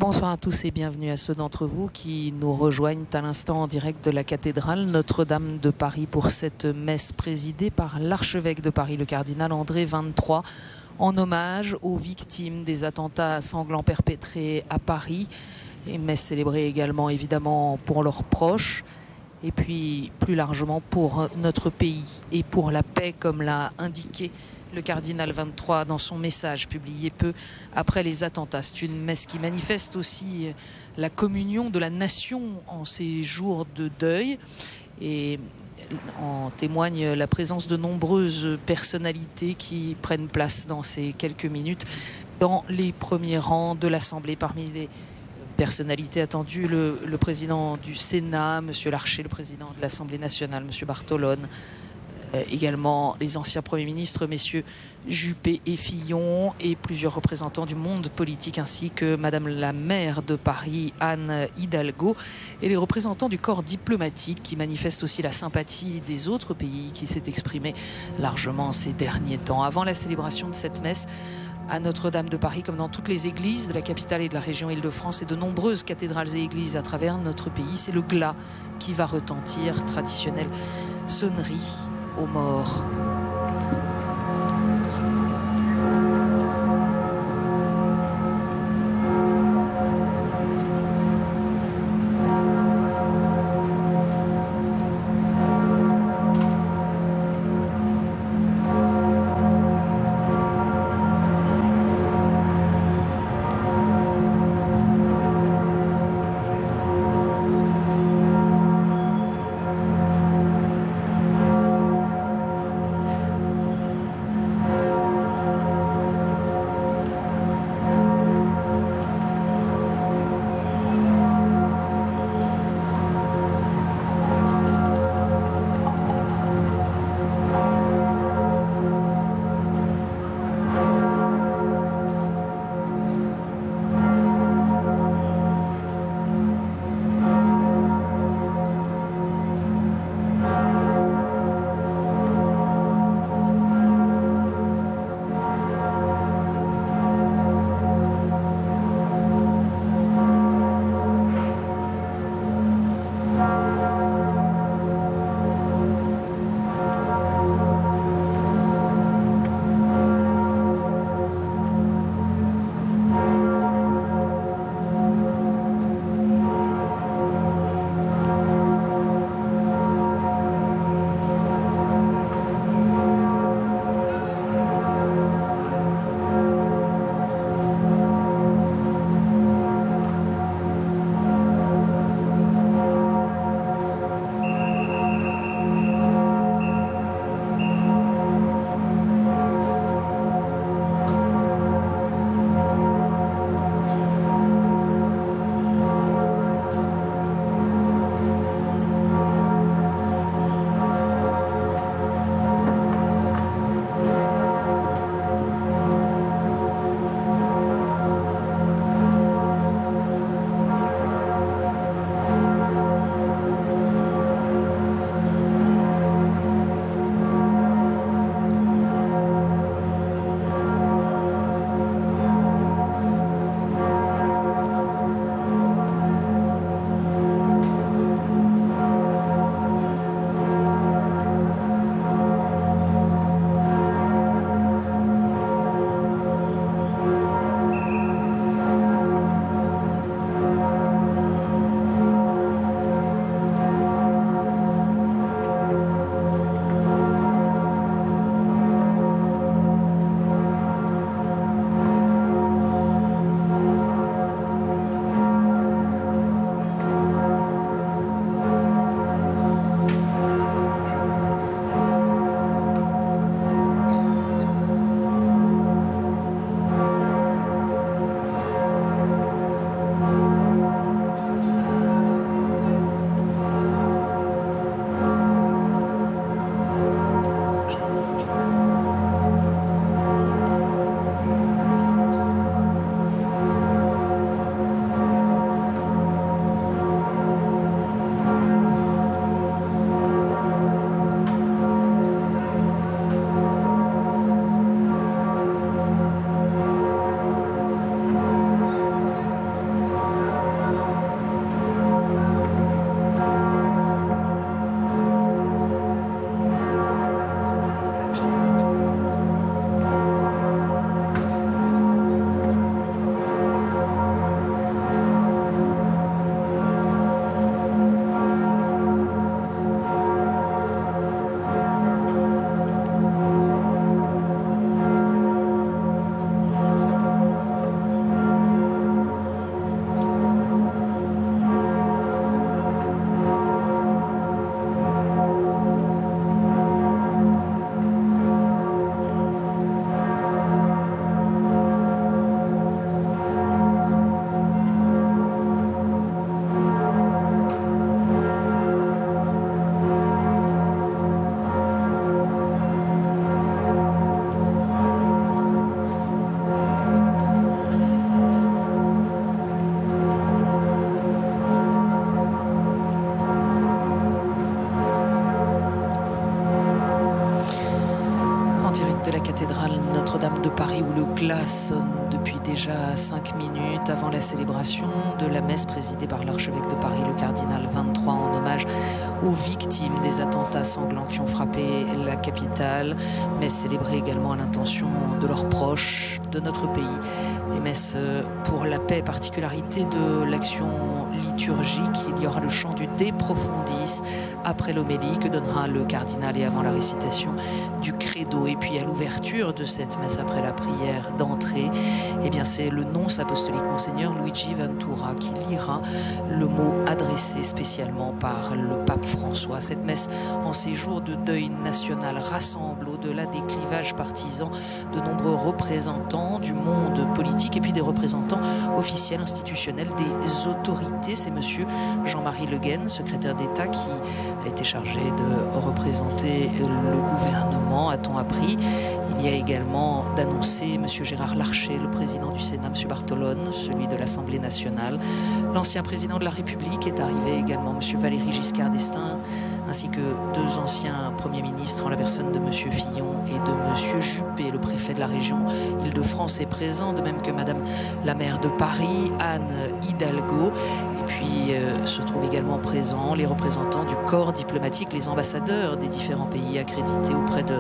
Bonsoir à tous et bienvenue à ceux d'entre vous qui nous rejoignent à l'instant en direct de la cathédrale Notre-Dame de Paris pour cette messe présidée par l'archevêque de Paris, le cardinal André XXIII, en hommage aux victimes des attentats sanglants perpétrés à Paris. Et messe célébrée également évidemment pour leurs proches et puis plus largement pour notre pays et pour la paix, comme l'a indiqué le cardinal 23 dans son message publié peu après les attentats. C'est une messe qui manifeste aussi la communion de la nation en ces jours de deuil, et en témoigne la présence de nombreuses personnalités qui prennent place dans ces quelques minutes dans les premiers rangs de l'Assemblée. Parmi les personnalités attendues, le président du Sénat, M. Larcher, le président de l'Assemblée nationale, M. Bartolone, également les anciens premiers ministres, messieurs Juppé et Fillon, et plusieurs représentants du monde politique, ainsi que Madame la maire de Paris, Anne Hidalgo, et les représentants du corps diplomatique qui manifestent aussi la sympathie des autres pays, qui s'est exprimé largement ces derniers temps. Avant la célébration de cette messe, à Notre-Dame de Paris, comme dans toutes les églises de la capitale et de la région Île-de-France et de nombreuses cathédrales et églises à travers notre pays, c'est le glas qui va retentir, traditionnelle sonnerie aux morts. où le glas sonne depuis déjà 5 minutes avant la célébration de la messe présidée par l'archevêque de Paris, le cardinal 23, en hommage aux victimes des attentats sanglants qui ont frappé la capitale. Messe célébrée également à l'intention de leurs proches, de notre pays. Et messe pour la paix, particularité de l'action liturgique. Il y aura le chant du De Profundis après l'homélie que donnera le cardinal et avant la récitation du credo. Et puis à l'ouverture de cette messe après la prière d'entrée, eh bien c'est le nonce apostolique Monseigneur Luigi Ventura qui lira le mot adressé spécialement par le pape François. Cette messe en ces jours de deuil national rassemble au-delà des clivages partisans de nombreux représentants du monde politique et puis des représentants officiels institutionnels des autorités. C'est monsieur Jean-Marie Le Guen, secrétaire d'État, qui a été chargé de représenter le gouvernement, a-t-on appris. Il y a également d'annoncer monsieur Gérard Larcher, le président du Sénat, monsieur Bartolone, celui de l'Assemblée nationale. L'ancien président de la République est arrivé également, monsieur Valéry Giscard d'Estaing, ainsi que 2 anciens premiers ministres en la personne de monsieur Fillon et de monsieur Juppé. Le préfet de la région Île-de-France est présent, de même que madame la maire de Paris, Anne Hidalgo. Et puis se trouvent également présents les représentants du corps diplomatique, les ambassadeurs des différents pays accrédités auprès de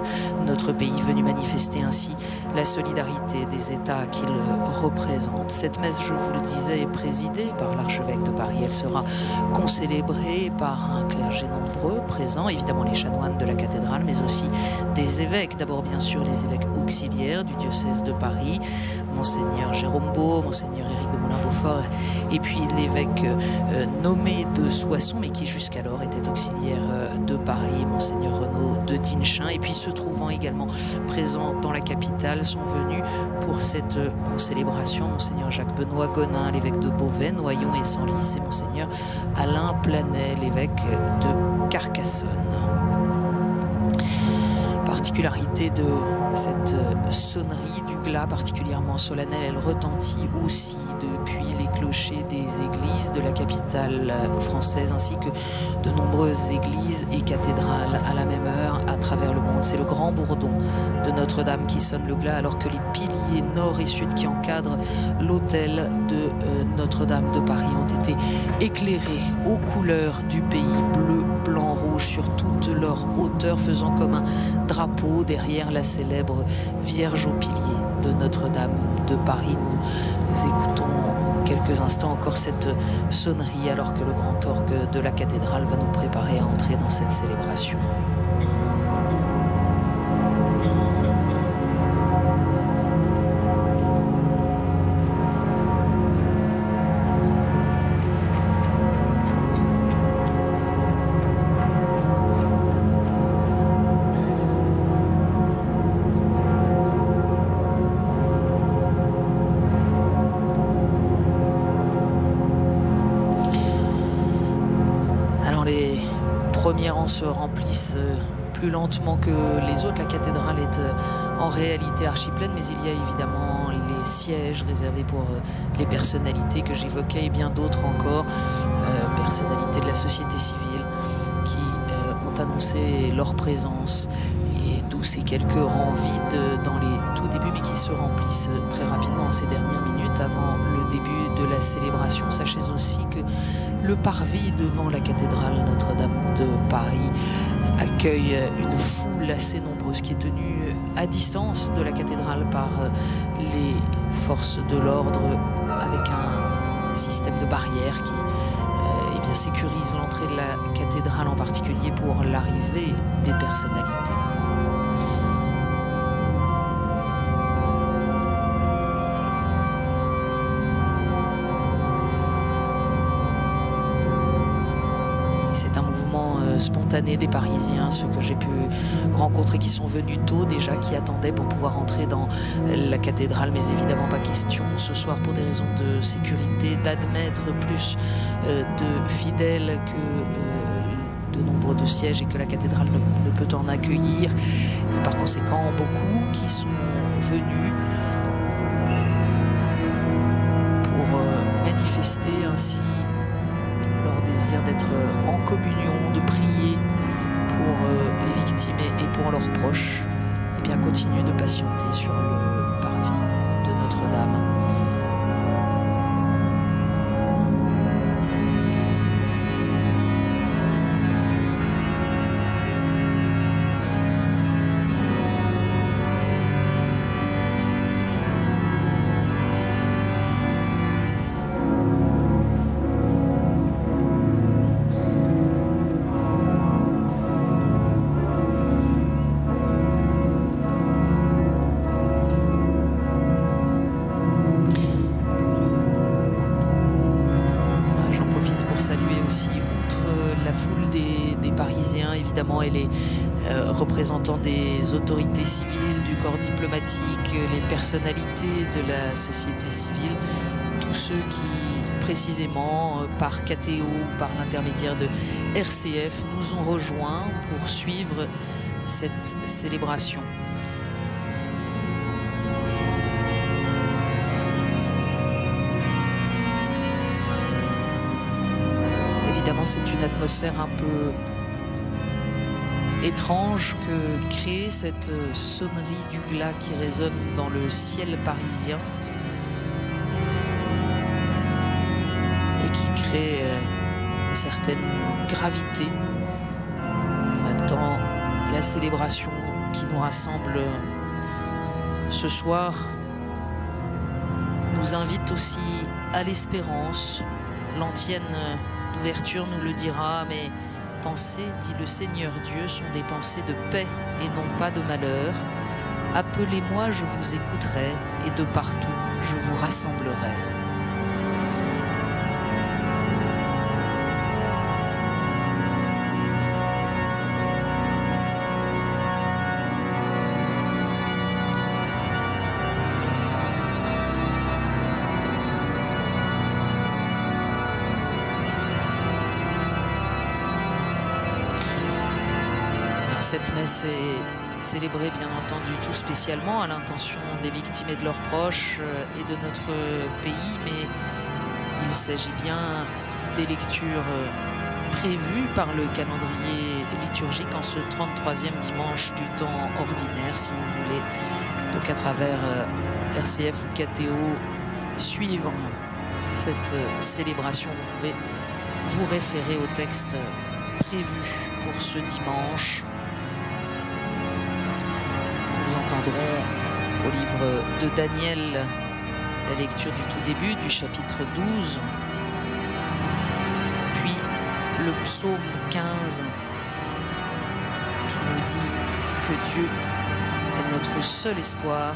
notre pays, venus manifester ainsi la solidarité des États qu'ils représentent. Cette messe, je vous le disais, est présidée par l'archevêque de Paris. Elle sera concélébrée par un clergé nombreux présents, évidemment les chanoines de la cathédrale, mais aussi des évêques. D'abord, bien sûr, les évêques auxiliaires du diocèse de Paris, Monseigneur Jérôme Beau, Monseigneur Éric de Moulin-Beaufort, et puis l'évêque nommé de Soissons, mais qui jusqu'alors était auxiliaire de Paris, Monseigneur Renaud de Dinchin. Et puis se trouvant également présents dans la capitale sont venus pour cette concélébration Monseigneur Jacques-Benoît Gonin, l'évêque de Beauvais, Noyon et Senlis, et Monseigneur Alain Planet, l'évêque de Carcassonne. Particularité de cette sonnerie du glas particulièrement solennelle, elle retentit aussi depuis les clochers des églises de la capitale française ainsi que de nombreuses églises et cathédrales à la même heure à travers le monde. C'est le grand bourdon de Notre-Dame qui sonne le glas alors que les piliers nord et sud qui encadrent l'autel de Notre-Dame de Paris ont été éclairés aux couleurs du pays, bleu, blanc, rouge sur toute leur hauteur, faisant comme un drapeau derrière la célèbre Vierge aux piliers de Notre-Dame de Paris. Nous écoutons quelques instants encore cette sonnerie alors que le grand orgue de la cathédrale va nous préparer à entrer dans cette célébration. Premiers rangs se remplissent plus lentement que les autres. La cathédrale est en réalité archi pleine, mais il y a évidemment les sièges réservés pour les personnalités que j'évoquais et bien d'autres encore, personnalités de la société civile qui ont annoncé leur présence, et d'où ces quelques rangs vides dans les tout débuts, mais qui se remplissent très rapidement en ces dernières minutes avant le début de la célébration. Sachez aussi que le parvis devant la cathédrale Notre-Dame de Paris accueille une foule assez nombreuse qui est tenue à distance de la cathédrale par les forces de l'ordre avec un système de barrières qui eh bien, sécurise l'entrée de la cathédrale, en particulier pour l'arrivée des personnalités. Spontané des Parisiens, ceux que j'ai pu rencontrer qui sont venus tôt déjà, qui attendaient pour pouvoir entrer dans la cathédrale, mais évidemment pas question ce soir pour des raisons de sécurité d'admettre plus de fidèles que de nombre de sièges et que la cathédrale ne peut en accueillir. Et par conséquent, beaucoup qui sont venus pour manifester ainsi leur désir d'être en communion, de prier pour les victimes et pour leurs proches, et bien continuent de patienter sur le parvis. évidemment, et les représentants des autorités civiles, du corps diplomatique, les personnalités de la société civile, tous ceux qui, précisément, par KTO, par l'intermédiaire de RCF, nous ont rejoints pour suivre cette célébration. Évidemment, c'est une atmosphère un peu étrange que crée cette sonnerie du glas qui résonne dans le ciel parisien et qui crée une certaine gravité. En même temps, la célébration qui nous rassemble ce soir nous invite aussi à l'espérance. L'antienne d'ouverture nous le dira, mais pensées, dit le Seigneur Dieu, sont des pensées de paix et non pas de malheur. Appelez-moi, je vous écouterai, et de partout, je vous rassemblerai. Cette messe est célébrée, bien entendu, tout spécialement à l'intention des victimes et de leurs proches et de notre pays, mais il s'agit bien des lectures prévues par le calendrier liturgique en ce 33e dimanche du temps ordinaire, si vous voulez. Donc à travers RCF ou KTO, suivre cette célébration, vous pouvez vous référer au texte prévu pour ce dimanche. Nous entendrons au livre de Daniel la lecture du tout début du chapitre 12, puis le psaume 15 qui nous dit que Dieu est notre seul espoir.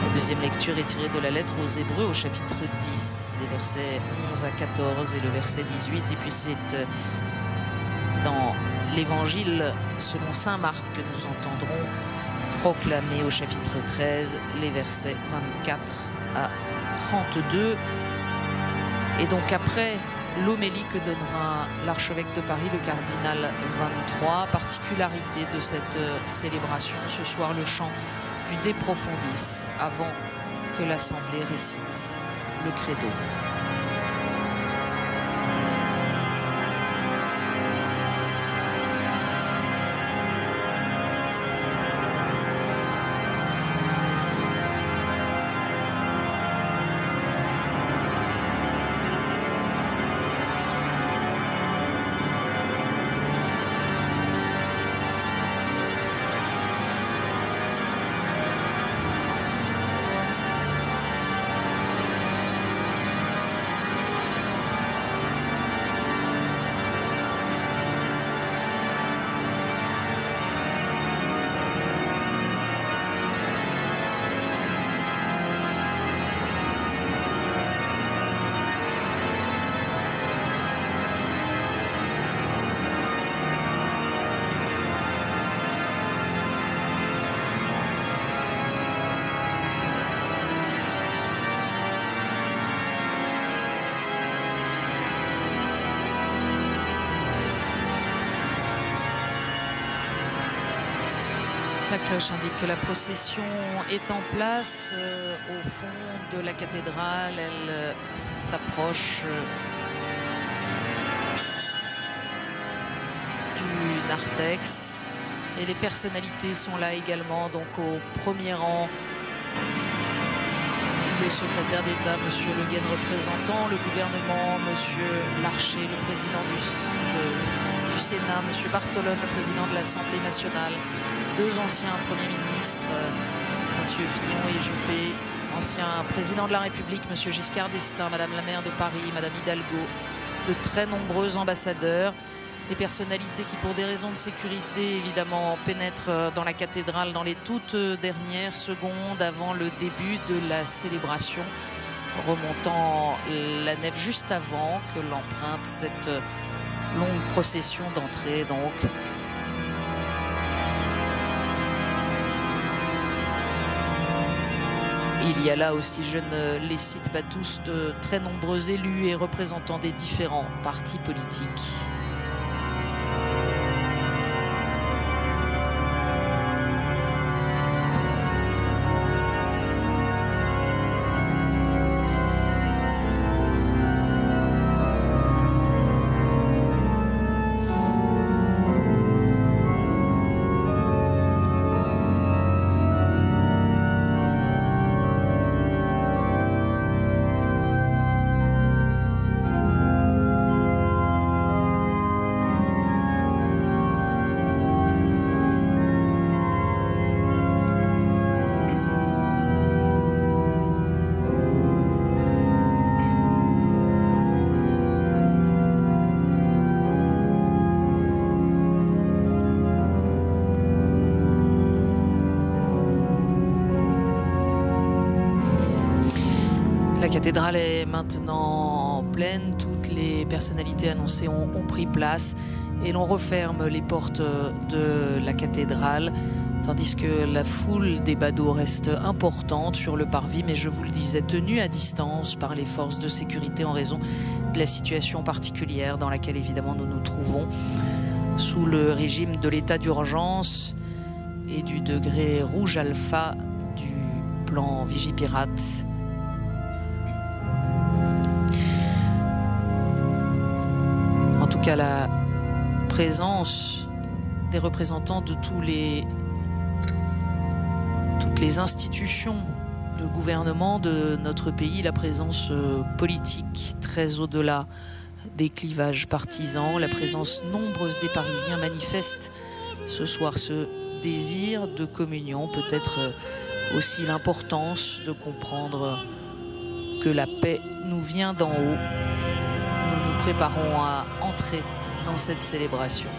La deuxième lecture est tirée de la lettre aux Hébreux au chapitre 10, les versets 11 à 14 et le verset 18, et puis c'est dans l'Évangile selon saint Marc que nous entendrons proclamer au chapitre 13 les versets 24 à 32. Et donc après l'homélie que donnera l'archevêque de Paris, le cardinal 23, particularité de cette célébration, ce soir le chant du De Profundis avant que l'Assemblée récite le credo. La cloche indique que la procession est en place au fond de la cathédrale. Elle s'approche du narthex et les personnalités sont là également. Donc au premier rang, le secrétaire d'État, Monsieur Le Guen, représentant le gouvernement, Monsieur Larcher, le président du Sénat, Monsieur Bartolone, le président de l'Assemblée nationale, deux anciens premiers ministres, Messieurs Fillon et Juppé, ancien président de la République, Monsieur Giscard d'Estaing, Madame la maire de Paris, Madame Hidalgo, de très nombreux ambassadeurs, des personnalités qui, pour des raisons de sécurité, évidemment, pénètrent dans la cathédrale dans les toutes dernières secondes avant le début de la célébration, remontant la nef juste avant que l'empreinte, cette longue procession d'entrée donc. Il y a là aussi, je ne les cite pas tous, de très nombreux élus et représentants des différents partis politiques. La cathédrale est maintenant pleine, toutes les personnalités annoncées ont pris place et l'on referme les portes de la cathédrale, tandis que la foule des badauds reste importante sur le parvis, mais je vous le disais, tenue à distance par les forces de sécurité en raison de la situation particulière dans laquelle évidemment nous nous trouvons, sous le régime de l'état d'urgence et du degré rouge alpha du plan Vigipirate. En tout cas, la présence des représentants de toutes les institutions, le gouvernement de notre pays, la présence politique très au-delà des clivages partisans, la présence nombreuse des Parisiens manifeste ce soir ce désir de communion, peut-être aussi l'importance de comprendre que la paix nous vient d'en haut. Nous nous préparons à entrer dans cette célébration.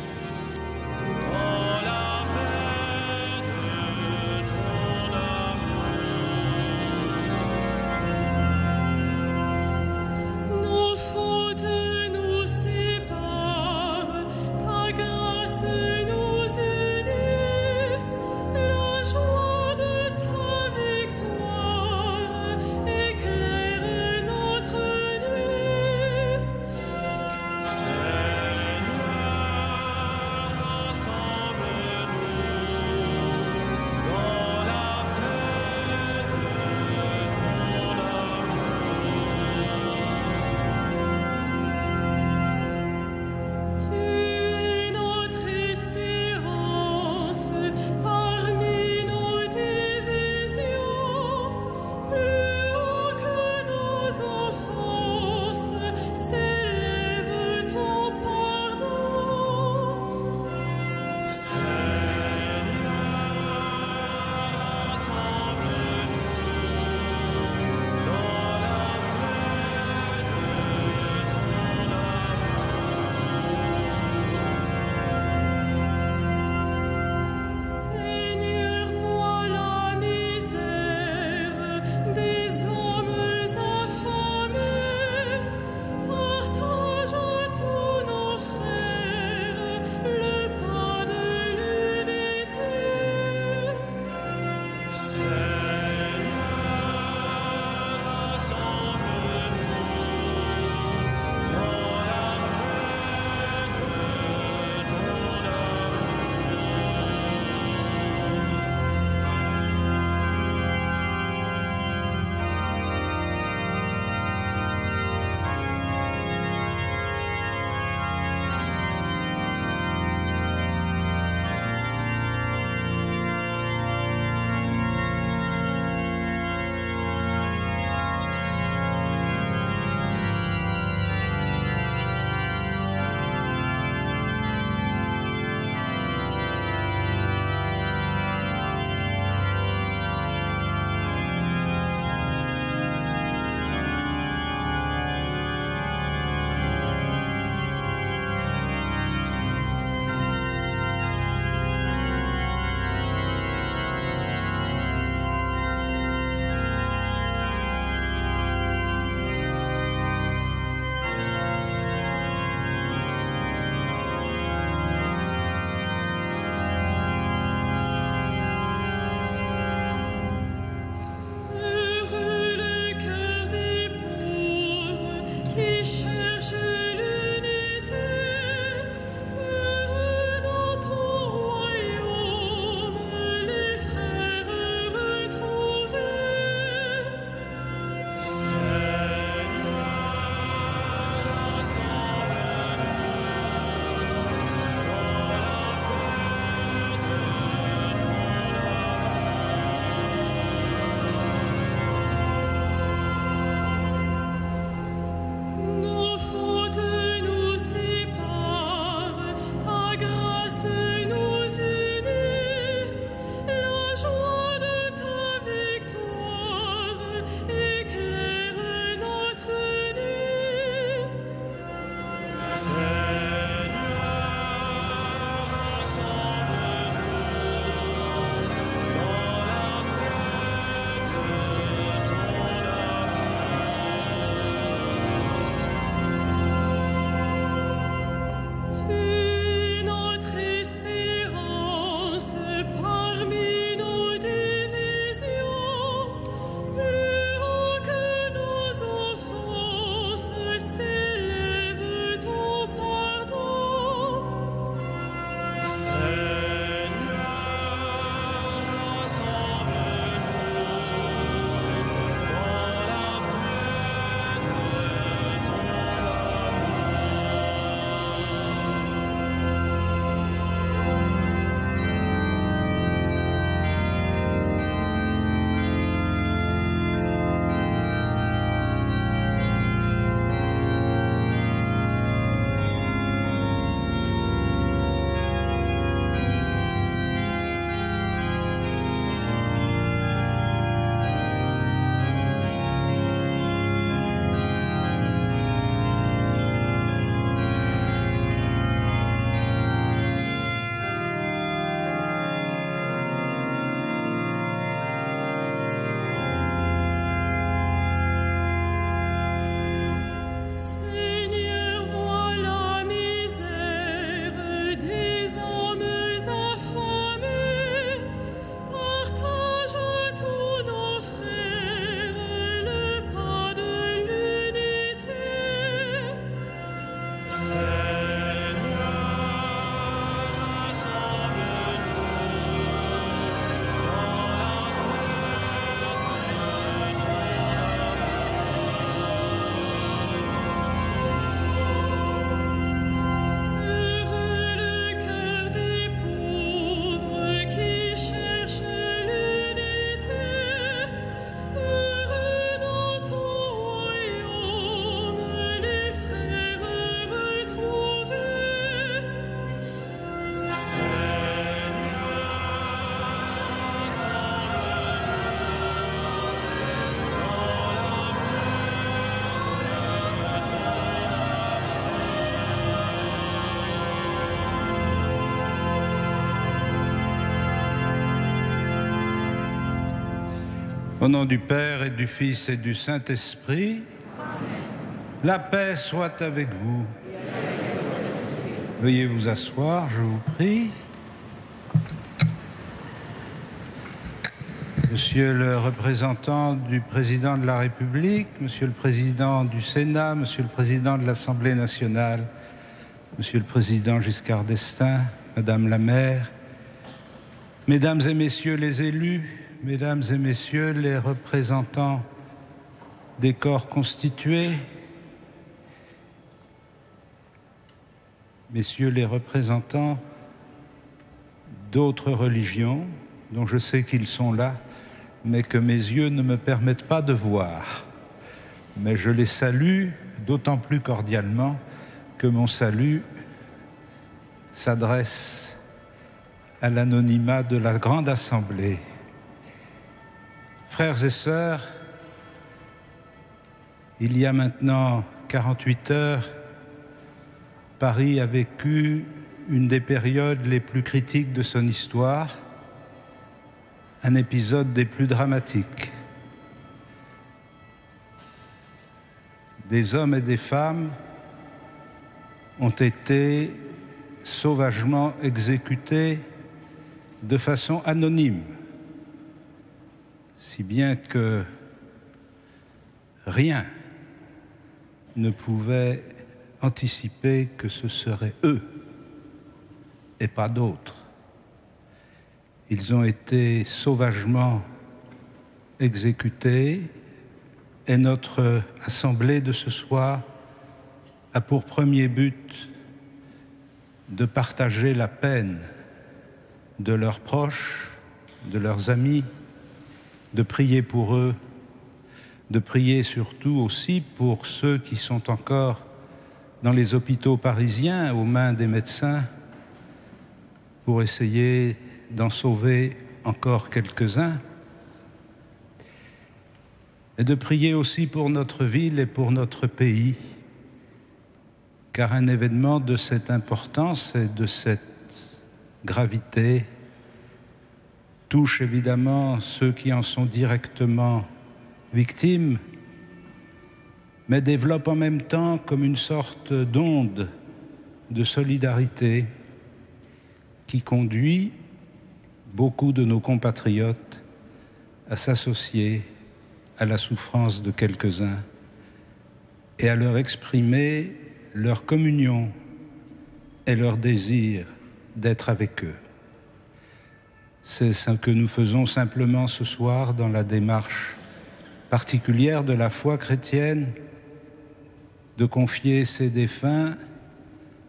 Au nom du Père et du Fils et du Saint-Esprit, la paix soit avec vous. Veuillez vous asseoir, je vous prie. Monsieur le représentant du Président de la République, Monsieur le Président du Sénat, Monsieur le Président de l'Assemblée nationale, Monsieur le Président Giscard d'Estaing, Madame la maire, Mesdames et Messieurs les élus, Mesdames et Messieurs les représentants des corps constitués, Messieurs les représentants d'autres religions, dont je sais qu'ils sont là, mais que mes yeux ne me permettent pas de voir. Mais je les salue d'autant plus cordialement que mon salut s'adresse à l'anonymat de la Grande Assemblée. Frères et sœurs, il y a maintenant 48 heures, Paris a vécu une des périodes les plus critiques de son histoire, un épisode des plus dramatiques. Des hommes et des femmes ont été sauvagement exécutés de façon anonyme, si bien que rien ne pouvait anticiper que ce seraient eux et pas d'autres. Ils ont été sauvagement exécutés et notre assemblée de ce soir a pour premier but de partager la peine de leurs proches, de leurs amis, de prier pour eux, de prier surtout aussi pour ceux qui sont encore dans les hôpitaux parisiens aux mains des médecins pour essayer d'en sauver encore quelques-uns, et de prier aussi pour notre ville et pour notre pays, car un événement de cette importance et de cette gravité touche évidemment ceux qui en sont directement victimes, mais développe en même temps comme une sorte d'onde de solidarité qui conduit beaucoup de nos compatriotes à s'associer à la souffrance de quelques-uns et à leur exprimer leur communion et leur désir d'être avec eux. C'est ce que nous faisons simplement ce soir dans la démarche particulière de la foi chrétienne, de confier ces défunts,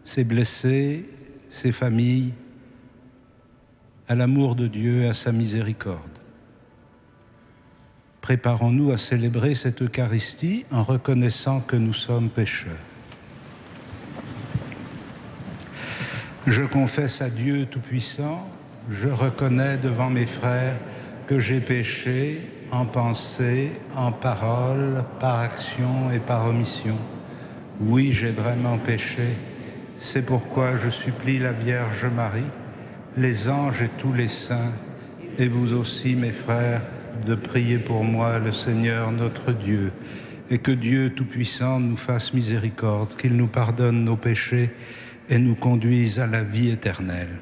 ces blessés, ces familles à l'amour de Dieu et à sa miséricorde. Préparons-nous à célébrer cette Eucharistie en reconnaissant que nous sommes pécheurs. Je confesse à Dieu Tout-Puissant, je reconnais devant mes frères que j'ai péché en pensée, en parole, par action et par omission. Oui, j'ai vraiment péché. C'est pourquoi je supplie la Vierge Marie, les anges et tous les saints, et vous aussi, mes frères, de prier pour moi le Seigneur notre Dieu, et que Dieu Tout-Puissant nous fasse miséricorde, qu'il nous pardonne nos péchés et nous conduise à la vie éternelle.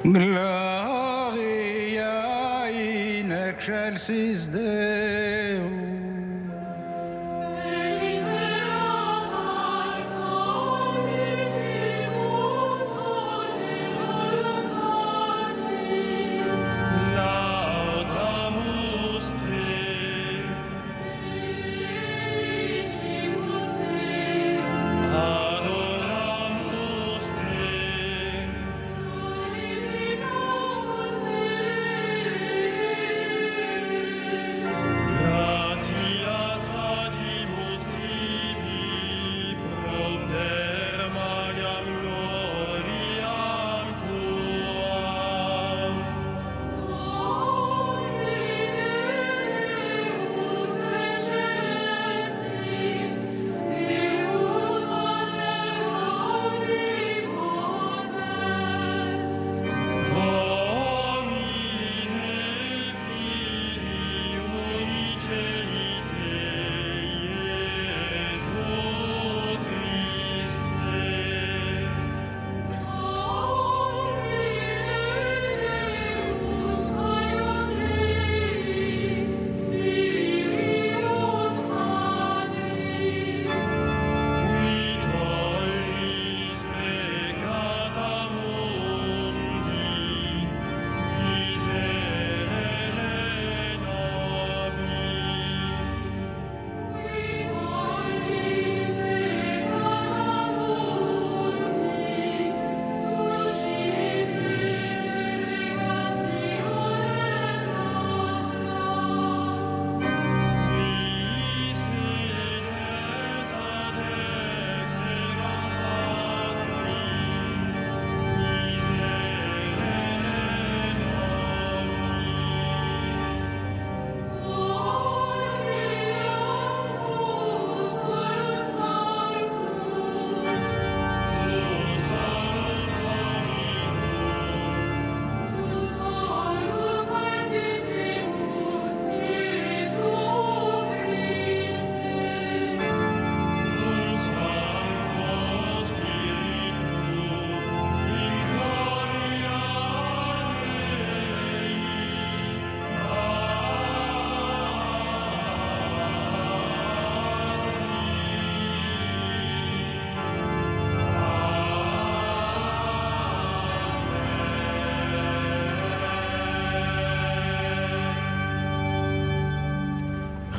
Gloria in excelsis Deo.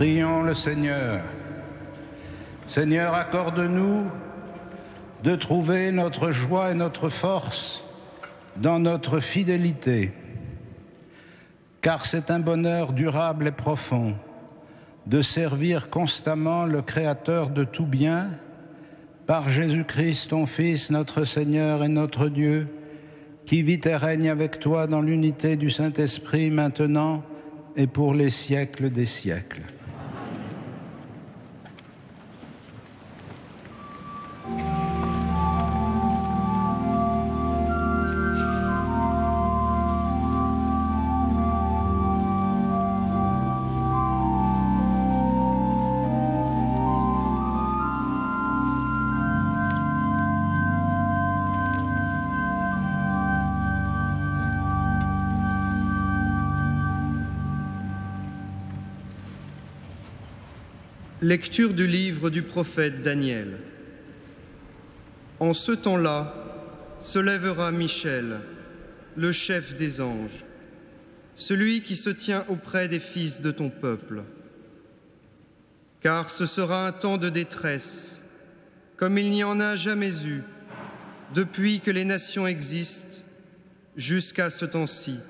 Prions le Seigneur. Seigneur, accorde-nous de trouver notre joie et notre force dans notre fidélité, car c'est un bonheur durable et profond de servir constamment le Créateur de tout bien, par Jésus-Christ, ton Fils, notre Seigneur et notre Dieu, qui vit et règne avec toi dans l'unité du Saint-Esprit maintenant et pour les siècles des siècles. Lecture du livre du prophète Daniel. En ce temps-là, se lèvera Michel, le chef des anges, celui qui se tient auprès des fils de ton peuple. Car ce sera un temps de détresse, comme il n'y en a jamais eu, depuis que les nations existent, jusqu'à ce temps-ci.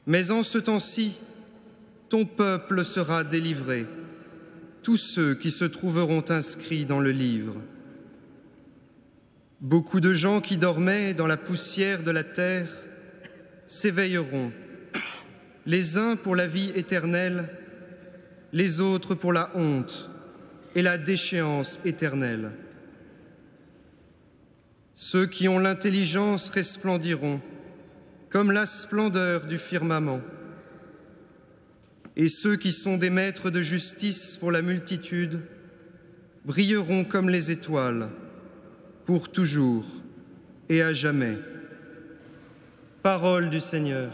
Mais en ce temps-ci, ton peuple sera délivré, tous ceux qui se trouveront inscrits dans le livre. Beaucoup de gens qui dormaient dans la poussière de la terre s'éveilleront, les uns pour la vie éternelle, les autres pour la honte et la déchéance éternelle. Ceux qui ont l'intelligence resplendiront comme la splendeur du firmament. Et ceux qui sont des maîtres de justice pour la multitude brilleront comme les étoiles, pour toujours et à jamais. Parole du Seigneur.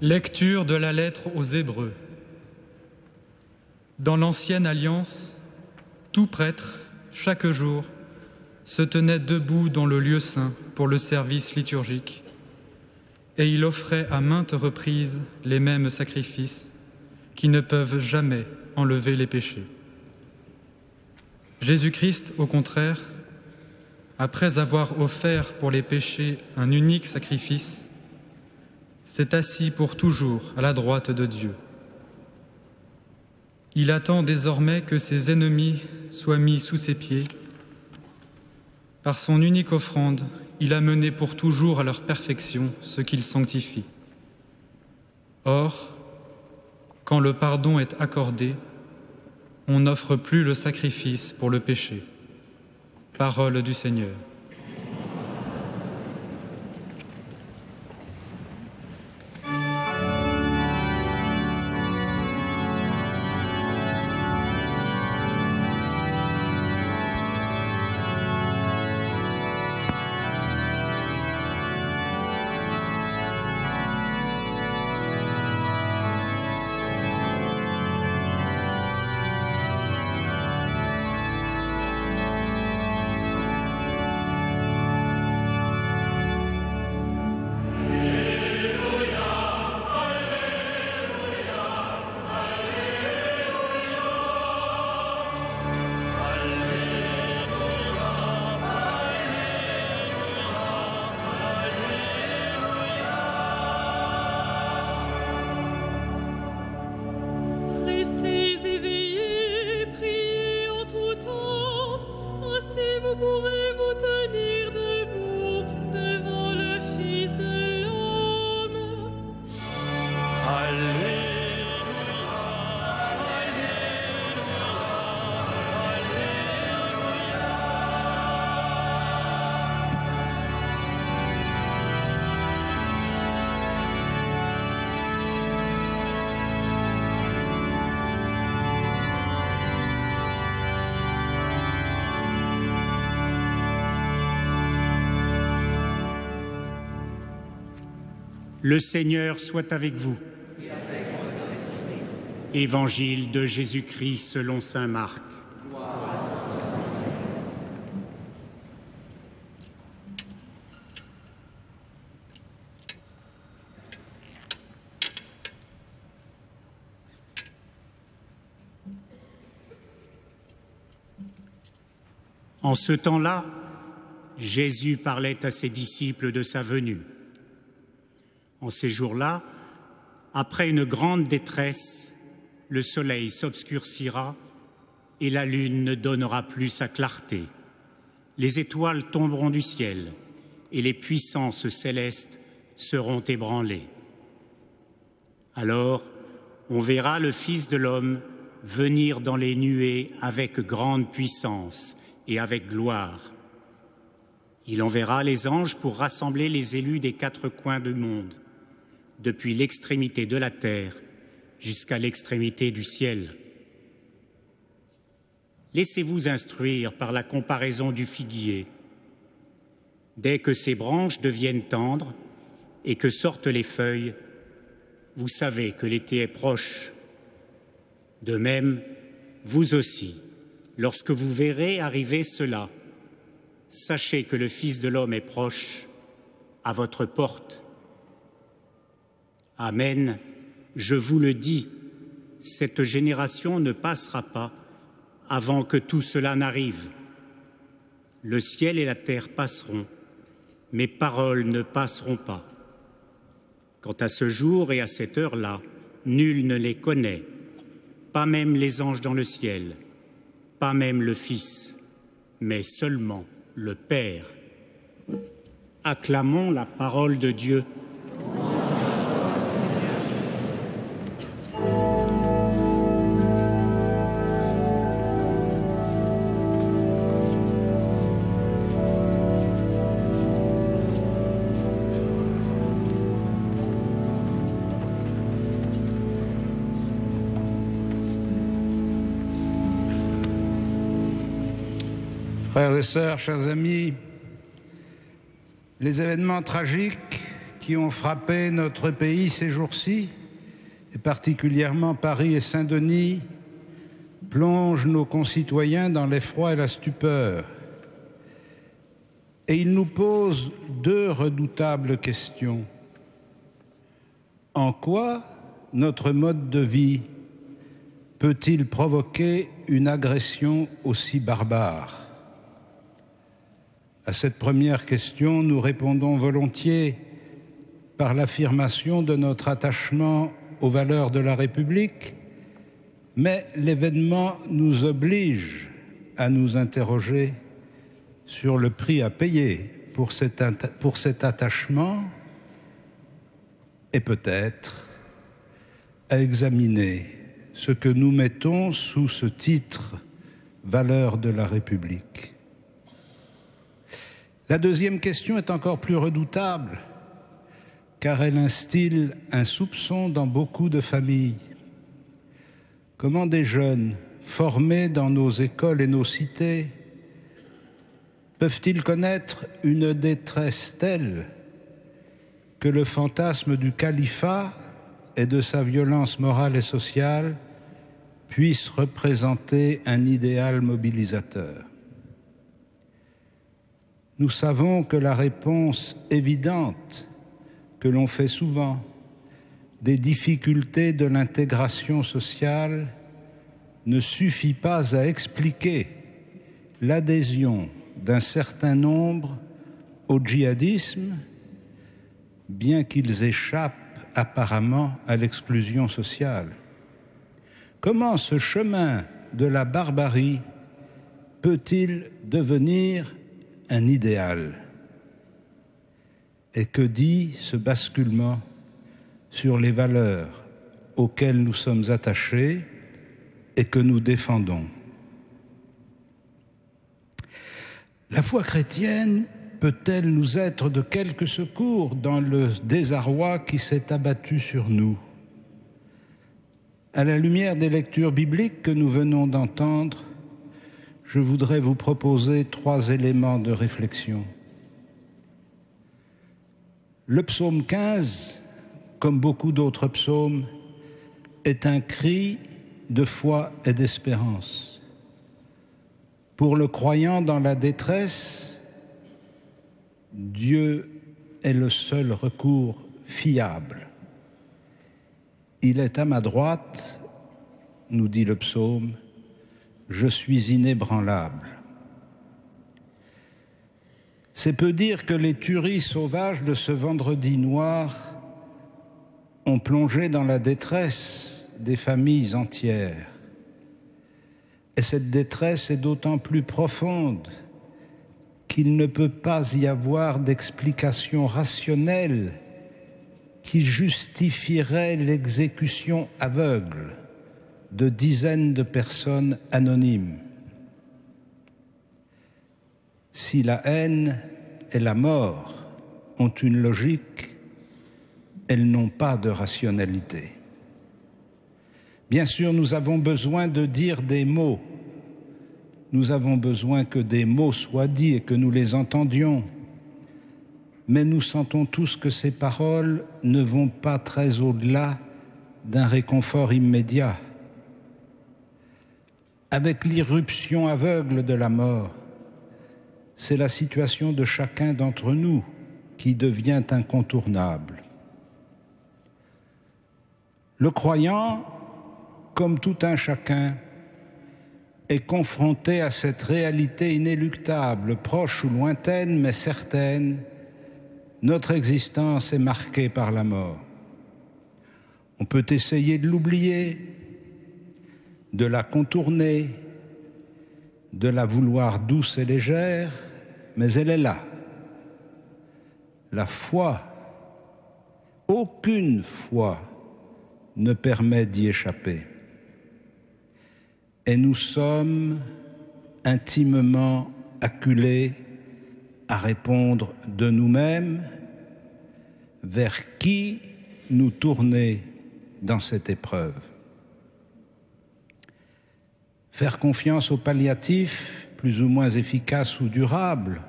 Lecture de la lettre aux Hébreux. Dans l'Ancienne Alliance, tout prêtre, chaque jour, se tenait debout dans le lieu saint pour le service liturgique, et il offrait à maintes reprises les mêmes sacrifices qui ne peuvent jamais enlever les péchés. Jésus-Christ, au contraire, après avoir offert pour les péchés un unique sacrifice, s'est assis pour toujours à la droite de Dieu. Il attend désormais que ses ennemis soient mis sous ses pieds. Par son unique offrande, il a mené pour toujours à leur perfection ce qu'il sanctifie. Or, quand le pardon est accordé, on n'offre plus le sacrifice pour le péché. Parole du Seigneur. Le Seigneur soit avec vous. Évangile de Jésus-Christ selon saint Marc. En ce temps-là, Jésus parlait à ses disciples de sa venue. En ces jours-là, après une grande détresse, le soleil s'obscurcira et la lune ne donnera plus sa clarté. Les étoiles tomberont du ciel et les puissances célestes seront ébranlées. Alors, on verra le Fils de l'homme venir dans les nuées avec grande puissance et avec gloire. Il enverra les anges pour rassembler les élus des quatre coins du monde, depuis l'extrémité de la terre jusqu'à l'extrémité du ciel. Laissez-vous instruire par la comparaison du figuier. Dès que ses branches deviennent tendres et que sortent les feuilles, vous savez que l'été est proche. De même, vous aussi, lorsque vous verrez arriver cela, sachez que le Fils de l'homme est proche, à votre porte. Amen, je vous le dis, cette génération ne passera pas avant que tout cela n'arrive. Le ciel et la terre passeront, mes paroles ne passeront pas. Quant à ce jour et à cette heure-là, nul ne les connaît, pas même les anges dans le ciel, pas même le Fils, mais seulement le Père. Acclamons la parole de Dieu. Frères et sœurs, chers amis, les événements tragiques qui ont frappé notre pays ces jours-ci, et particulièrement Paris et Saint-Denis, plongent nos concitoyens dans l'effroi et la stupeur. Et ils nous posent deux redoutables questions. En quoi notre mode de vie peut-il provoquer une agression aussi barbare ? À cette première question, nous répondons volontiers par l'affirmation de notre attachement aux valeurs de la République, mais l'événement nous oblige à nous interroger sur le prix à payer pour cet attachement et peut-être à examiner ce que nous mettons sous ce titre « Valeurs de la République ». La deuxième question est encore plus redoutable, car elle instille un soupçon dans beaucoup de familles. Comment des jeunes formés dans nos écoles et nos cités peuvent-ils connaître une détresse telle que le fantasme du califat et de sa violence morale et sociale puisse représenter un idéal mobilisateur? Nous savons que la réponse évidente que l'on fait souvent des difficultés de l'intégration sociale ne suffit pas à expliquer l'adhésion d'un certain nombre au djihadisme, bien qu'ils échappent apparemment à l'exclusion sociale. Comment ce chemin de la barbarie peut-il devenir un idéal? Et que dit ce basculement sur les valeurs auxquelles nous sommes attachés et que nous défendons? La foi chrétienne peut-elle nous être de quelque secours dans le désarroi qui s'est abattu sur nous? À la lumière des lectures bibliques que nous venons d'entendre, je voudrais vous proposer 3 éléments de réflexion. Le psaume 15 comme beaucoup d'autres psaumes, est un cri de foi et d'espérance. Pour le croyant dans la détresse, Dieu est le seul recours fiable. Il est à ma droite, nous dit le psaume, je suis inébranlable. C'est peu dire que les tueries sauvages de ce vendredi noir ont plongé dans la détresse des familles entières. Et cette détresse est d'autant plus profonde qu'il ne peut pas y avoir d'explication rationnelle qui justifierait l'exécution aveugle de dizaines de personnes anonymes. Si la haine et la mort ont une logique, elles n'ont pas de rationalité. Bien sûr, nous avons besoin de dire des mots. Nous avons besoin que des mots soient dits et que nous les entendions. Mais nous sentons tous que ces paroles ne vont pas très au-delà d'un réconfort immédiat. Avec l'irruption aveugle de la mort, c'est la situation de chacun d'entre nous qui devient incontournable. Le croyant, comme tout un chacun, est confronté à cette réalité inéluctable, proche ou lointaine, mais certaine. Notre existence est marquée par la mort. On peut essayer de l'oublier, de la contourner, de la vouloir douce et légère, mais elle est là. La foi, aucune foi ne permet d'y échapper. Et nous sommes intimement acculés à répondre de nous-mêmes vers qui nous tourner dans cette épreuve. Faire confiance aux palliatifs, plus ou moins efficaces ou durables,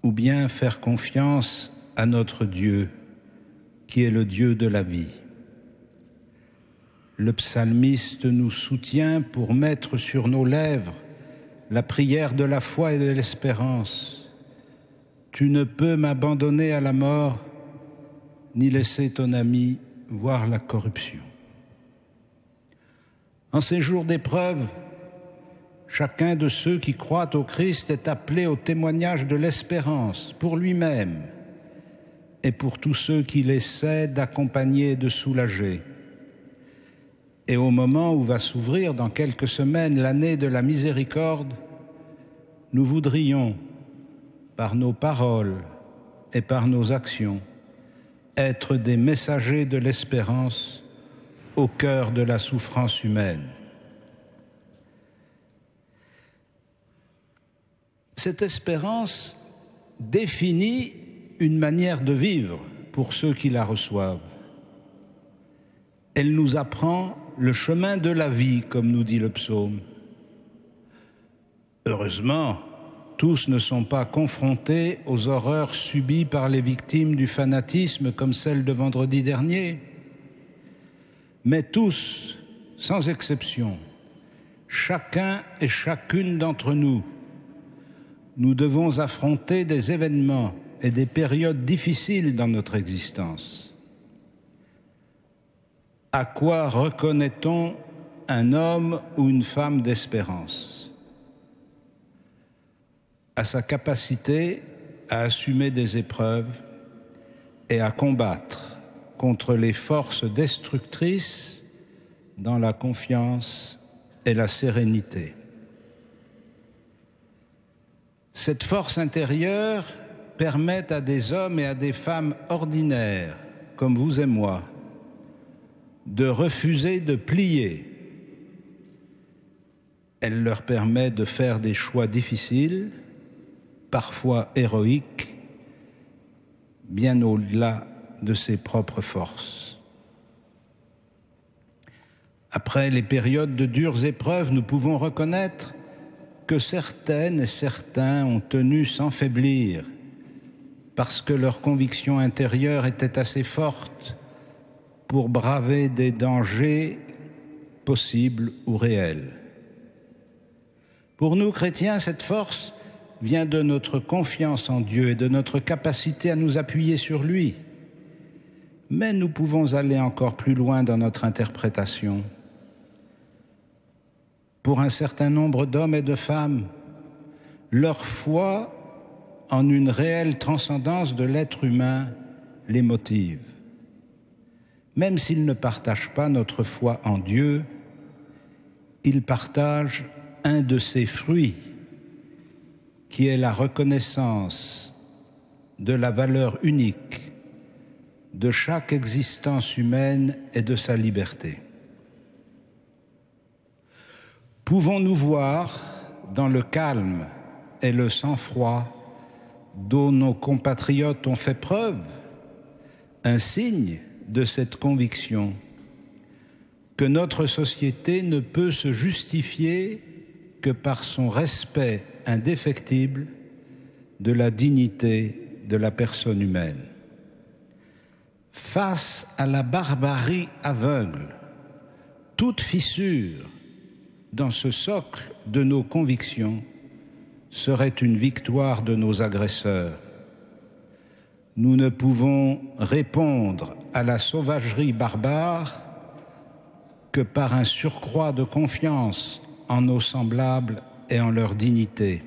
ou bien faire confiance à notre Dieu, qui est le Dieu de la vie. Le psalmiste nous soutient pour mettre sur nos lèvres la prière de la foi et de l'espérance. Tu ne peux m'abandonner à la mort, ni laisser ton ami voir la corruption. En ces jours d'épreuve, chacun de ceux qui croient au Christ est appelé au témoignage de l'espérance pour lui-même et pour tous ceux qu'il essaie d'accompagner et de soulager. Et au moment où va s'ouvrir dans quelques semaines l'année de la miséricorde, nous voudrions, par nos paroles et par nos actions, être des messagers de l'espérance au cœur de la souffrance humaine. Cette espérance définit une manière de vivre pour ceux qui la reçoivent. Elle nous apprend le chemin de la vie, comme nous dit le psaume. Heureusement, tous ne sont pas confrontés aux horreurs subies par les victimes du fanatisme comme celle de vendredi dernier. Mais tous, sans exception, chacun et chacune d'entre nous, nous devons affronter des événements et des périodes difficiles dans notre existence. À quoi reconnaît-on un homme ou une femme d'espérance? À sa capacité à assumer des épreuves et à combattre contre les forces destructrices dans la confiance et la sérénité. Cette force intérieure permet à des hommes et à des femmes ordinaires, comme vous et moi, de refuser de plier. Elle leur permet de faire des choix difficiles, parfois héroïques, bien au-delà de ses propres forces. Après les périodes de dures épreuves, nous pouvons reconnaître que certaines et certains ont tenu sans faiblir parce que leur conviction intérieure était assez forte pour braver des dangers possibles ou réels. Pour nous, chrétiens, cette force vient de notre confiance en Dieu et de notre capacité à nous appuyer sur lui. Mais nous pouvons aller encore plus loin dans notre interprétation. Pour un certain nombre d'hommes et de femmes, leur foi en une réelle transcendance de l'être humain les motive. Même s'ils ne partagent pas notre foi en Dieu, ils partagent un de ses fruits, qui est la reconnaissance de la valeur unique de chaque existence humaine et de sa liberté. Pouvons-nous voir dans le calme et le sang-froid dont nos compatriotes ont fait preuve un signe de cette conviction que notre société ne peut se justifier que par son respect indéfectible de la dignité de la personne humaine. Face à la barbarie aveugle, toute fissure dans ce socle de nos convictions serait une victoire de nos agresseurs. Nous ne pouvons répondre à la sauvagerie barbare que par un surcroît de confiance en nos semblables et en leur dignité.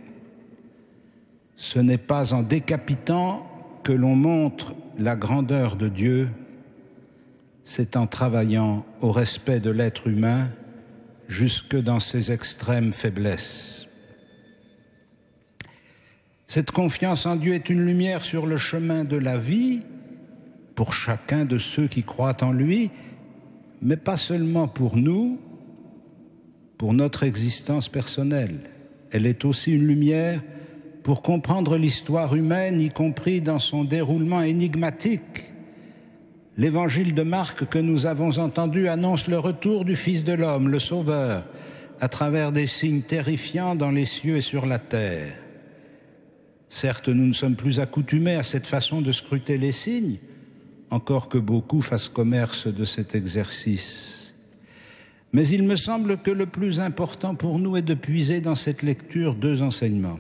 Ce n'est pas en décapitant que l'on montre la grandeur de Dieu, c'est en travaillant au respect de l'être humain jusque dans ses extrêmes faiblesses. Cette confiance en Dieu est une lumière sur le chemin de la vie pour chacun de ceux qui croient en lui, mais pas seulement pour nous, pour notre existence personnelle. Elle est aussi une lumière pour comprendre l'histoire humaine, y compris dans son déroulement énigmatique. L'évangile de Marc que nous avons entendu annonce le retour du Fils de l'homme, le Sauveur, à travers des signes terrifiants dans les cieux et sur la terre. Certes, nous ne sommes plus accoutumés à cette façon de scruter les signes, encore que beaucoup fassent commerce de cet exercice. Mais il me semble que le plus important pour nous est de puiser dans cette lecture deux enseignements.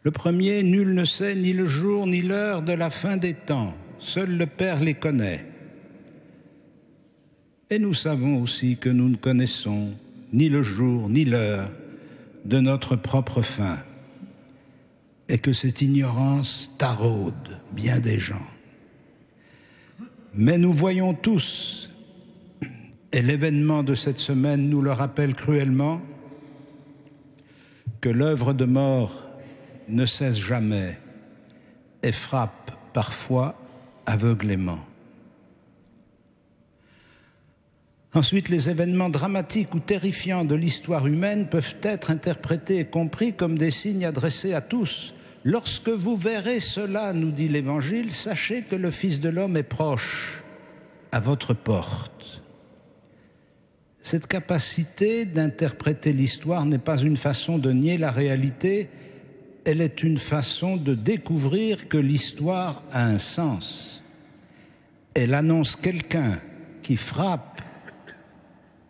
Le premier, nul ne sait ni le jour ni l'heure de la fin des temps, seul le Père les connaît. Et nous savons aussi que nous ne connaissons ni le jour ni l'heure de notre propre fin, et que cette ignorance taraude bien des gens. Mais nous voyons tous, et l'événement de cette semaine nous le rappelle cruellement, que l'œuvre de mort ne cesse jamais et frappe parfois aveuglément. Ensuite, les événements dramatiques ou terrifiants de l'histoire humaine peuvent être interprétés et compris comme des signes adressés à tous. Lorsque vous verrez cela, nous dit l'Évangile, sachez que le Fils de l'homme est proche, à votre porte. Cette capacité d'interpréter l'histoire n'est pas une façon de nier la réalité, elle est une façon de découvrir que l'histoire a un sens. Elle annonce quelqu'un qui frappe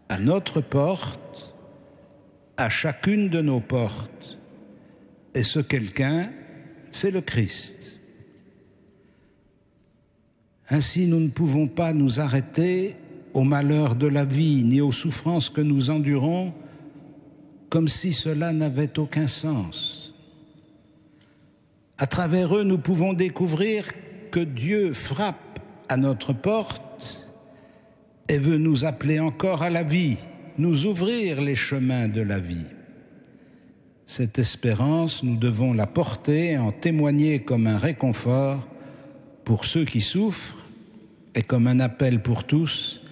à notre porte, à chacune de nos portes. Et ce quelqu'un, c'est le Christ. Ainsi, nous ne pouvons pas nous arrêter au malheur de la vie, ni aux souffrances que nous endurons, comme si cela n'avait aucun sens. À travers eux, nous pouvons découvrir que Dieu frappe à notre porte et veut nous appeler encore à la vie, nous ouvrir les chemins de la vie. Cette espérance, nous devons la porter et en témoigner comme un réconfort pour ceux qui souffrent et comme un appel pour tous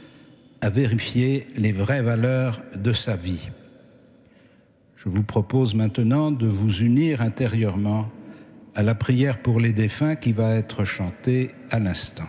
à vérifier les vraies valeurs de sa vie. Je vous propose maintenant de vous unir intérieurement à la prière pour les défunts qui va être chantée à l'instant.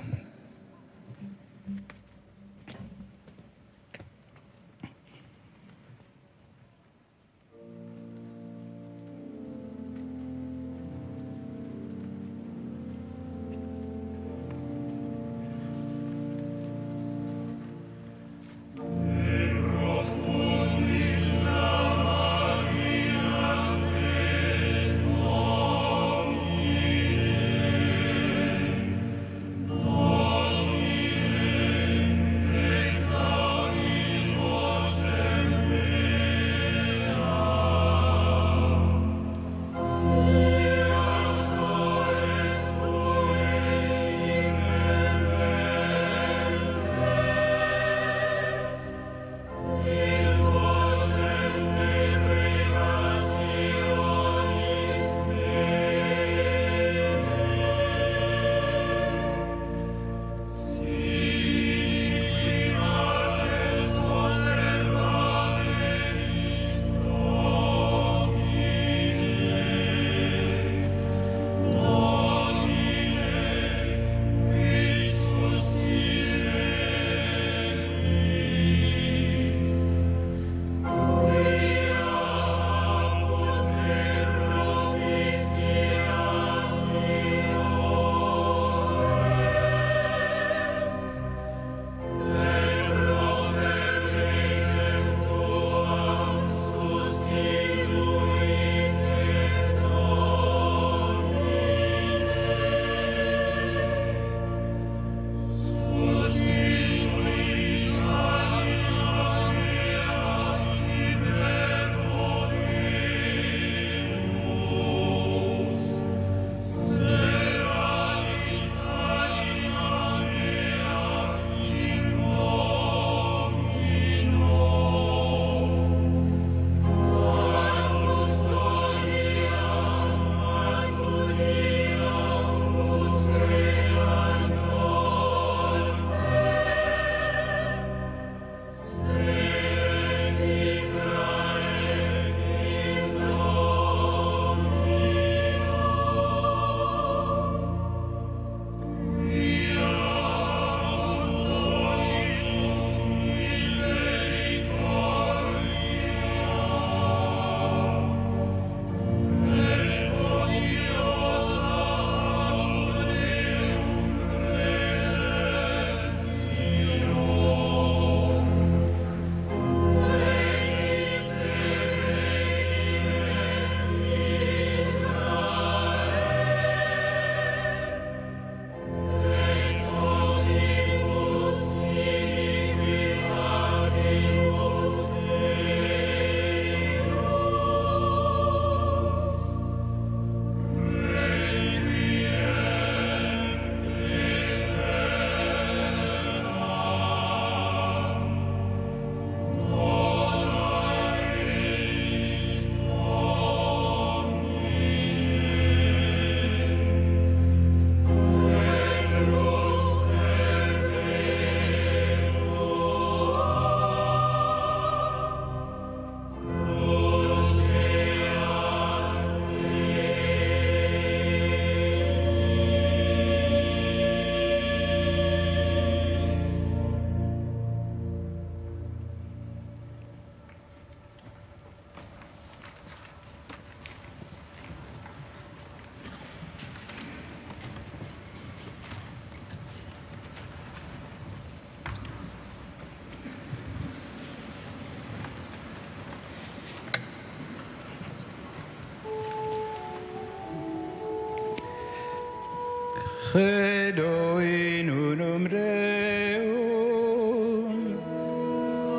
Credo in unum Deum,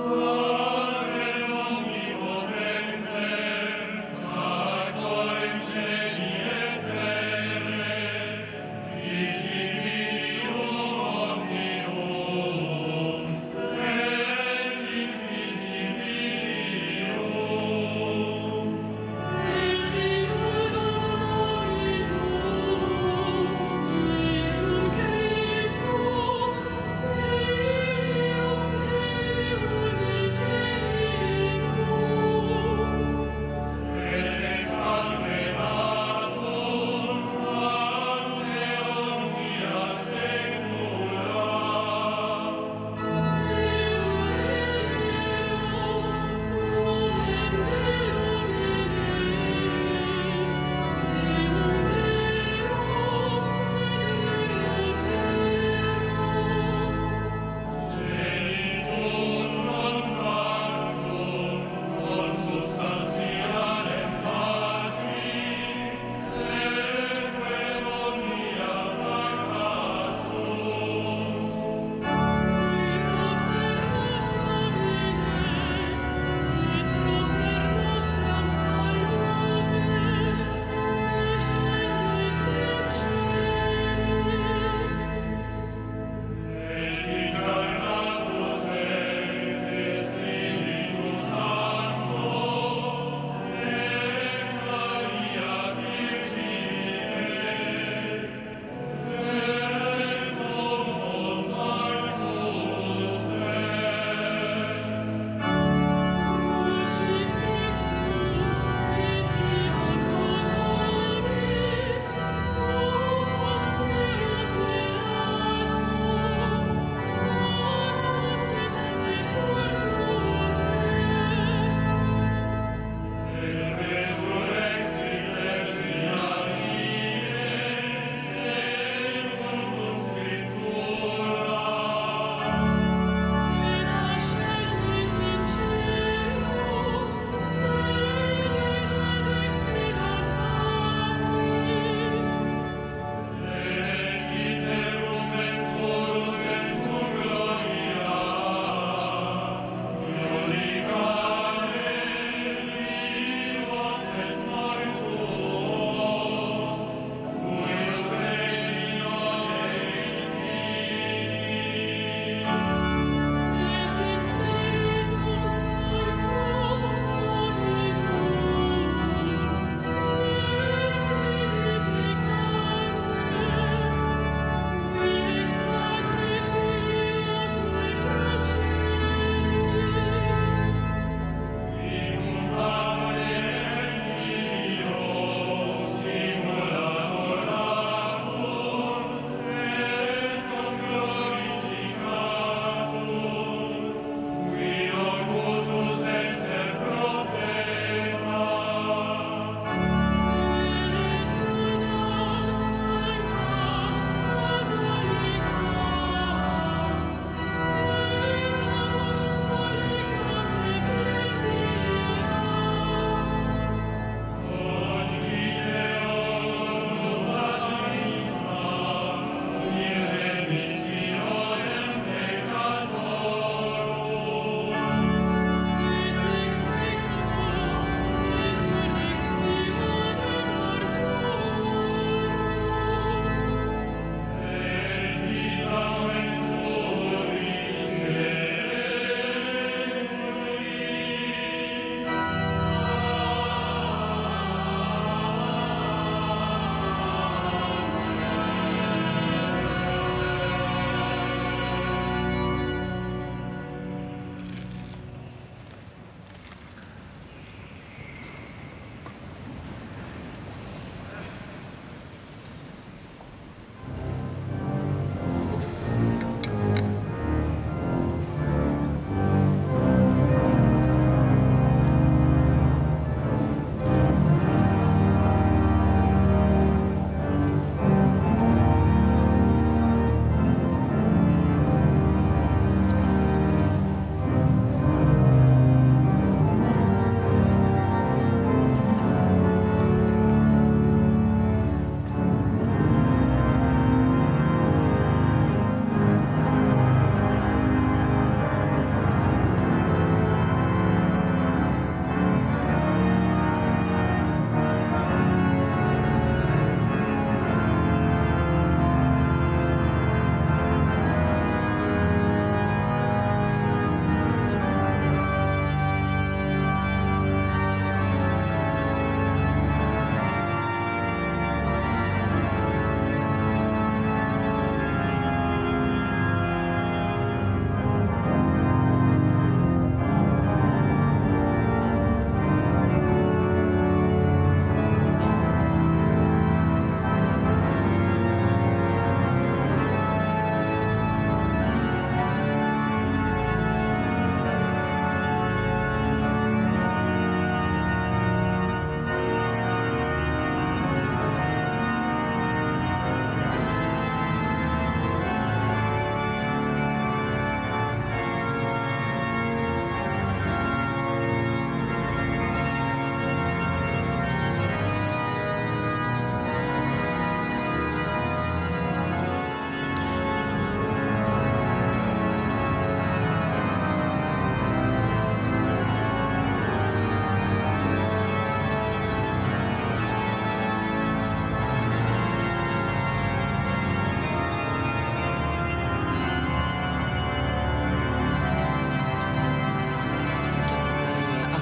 Patrem omnipotentem, Creator in caeli et terrae, visibilium omnium, et invisibilium, et in unum Dominum,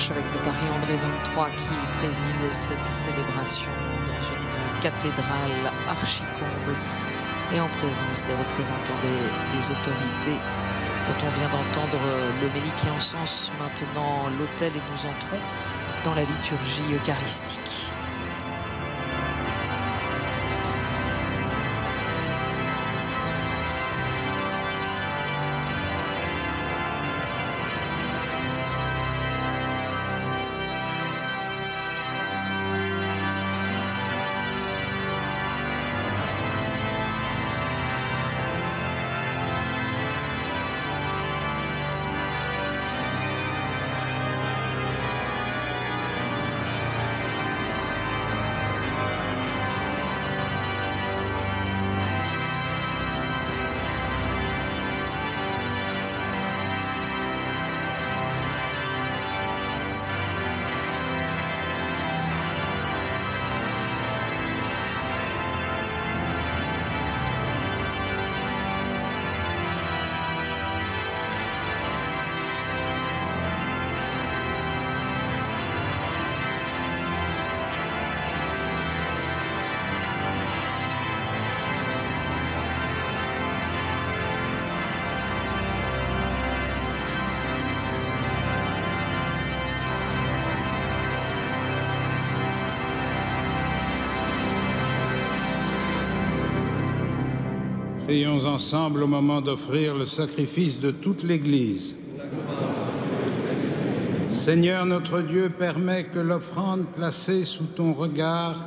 l'archevêque de Paris, André 23, qui préside cette célébration dans une cathédrale archi-comble et en présence des représentants des autorités dont on vient d'entendre l'homélie qui encense maintenant l'autel, et nous entrons dans la liturgie eucharistique. Prions ensemble au moment d'offrir le sacrifice de toute l'Église. Seigneur notre Dieu, permets que l'offrande placée sous ton regard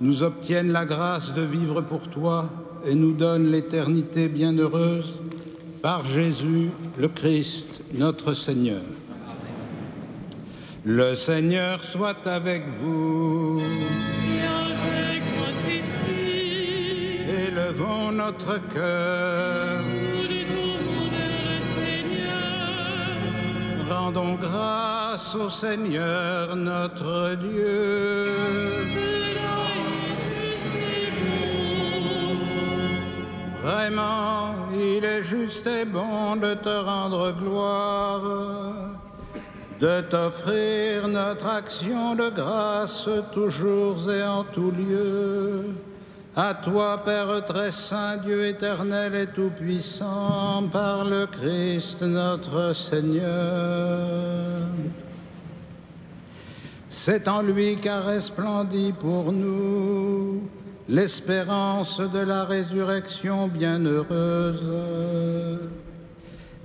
nous obtienne la grâce de vivre pour toi et nous donne l'éternité bienheureuse par Jésus le Christ, notre Seigneur. Le Seigneur soit avec vous. Élevons notre cœur. Nous détournons vers le Seigneur. Rendons grâce au Seigneur notre Dieu. Cela est juste et bon. Vraiment, il est juste et bon de te rendre gloire, de t'offrir notre action de grâce toujours et en tout lieu. À toi, Père très saint, Dieu éternel et tout-puissant, par le Christ notre Seigneur. C'est en lui qu'a resplendie pour nous l'espérance de la résurrection bienheureuse.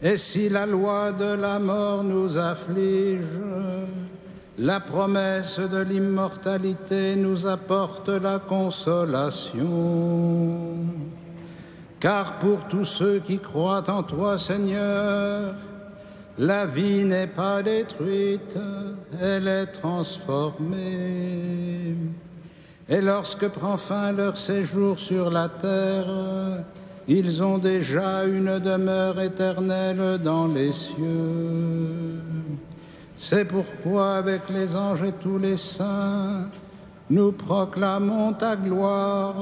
Et si la loi de la mort nous afflige, la promesse de l'immortalité nous apporte la consolation. Car pour tous ceux qui croient en toi, Seigneur, la vie n'est pas détruite, elle est transformée. Et lorsque prend fin leur séjour sur la terre, ils ont déjà une demeure éternelle dans les cieux. C'est pourquoi, avec les anges et tous les saints, nous proclamons ta gloire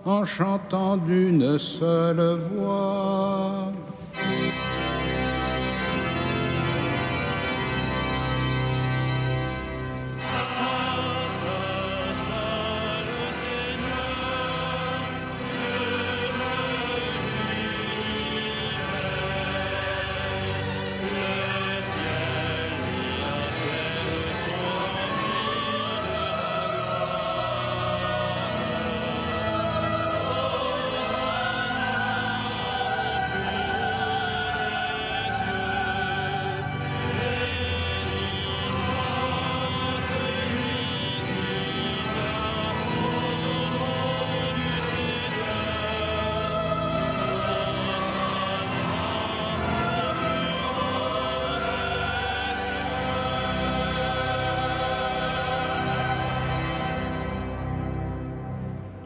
en chantant d'une seule voix.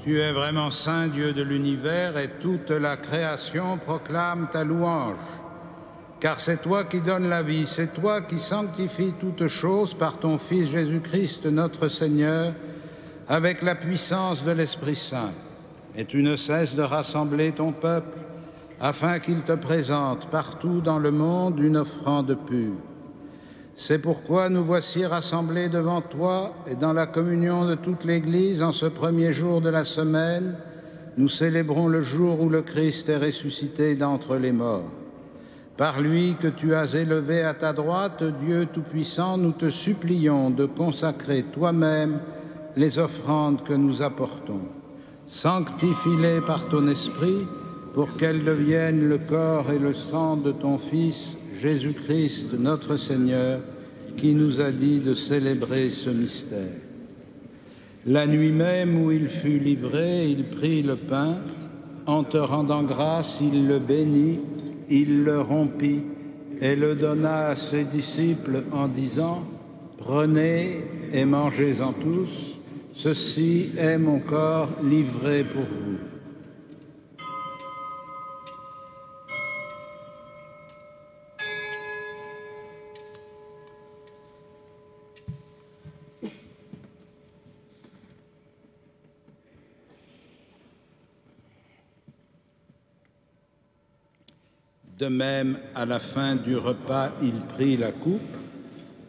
Tu es vraiment saint, Dieu de l'univers, et toute la création proclame ta louange. Car c'est toi qui donnes la vie, c'est toi qui sanctifies toutes choses par ton Fils Jésus-Christ, notre Seigneur, avec la puissance de l'Esprit Saint. Et tu ne cesses de rassembler ton peuple, afin qu'il te présente partout dans le monde une offrande pure. C'est pourquoi nous voici rassemblés devant toi et dans la communion de toute l'Église en ce premier jour de la semaine, nous célébrons le jour où le Christ est ressuscité d'entre les morts. Par lui que tu as élevé à ta droite, Dieu Tout-Puissant, nous te supplions de consacrer toi-même les offrandes que nous apportons. Sanctifie-les par ton esprit pour qu'elles deviennent le corps et le sang de ton Fils, Jésus-Christ, notre Seigneur, qui nous a dit de célébrer ce mystère. La nuit même où il fut livré, il prit le pain. En te rendant grâce, il le bénit, il le rompit et le donna à ses disciples en disant « Prenez et mangez-en tous, ceci est mon corps livré pour vous. » De même, à la fin du repas, il prit la coupe.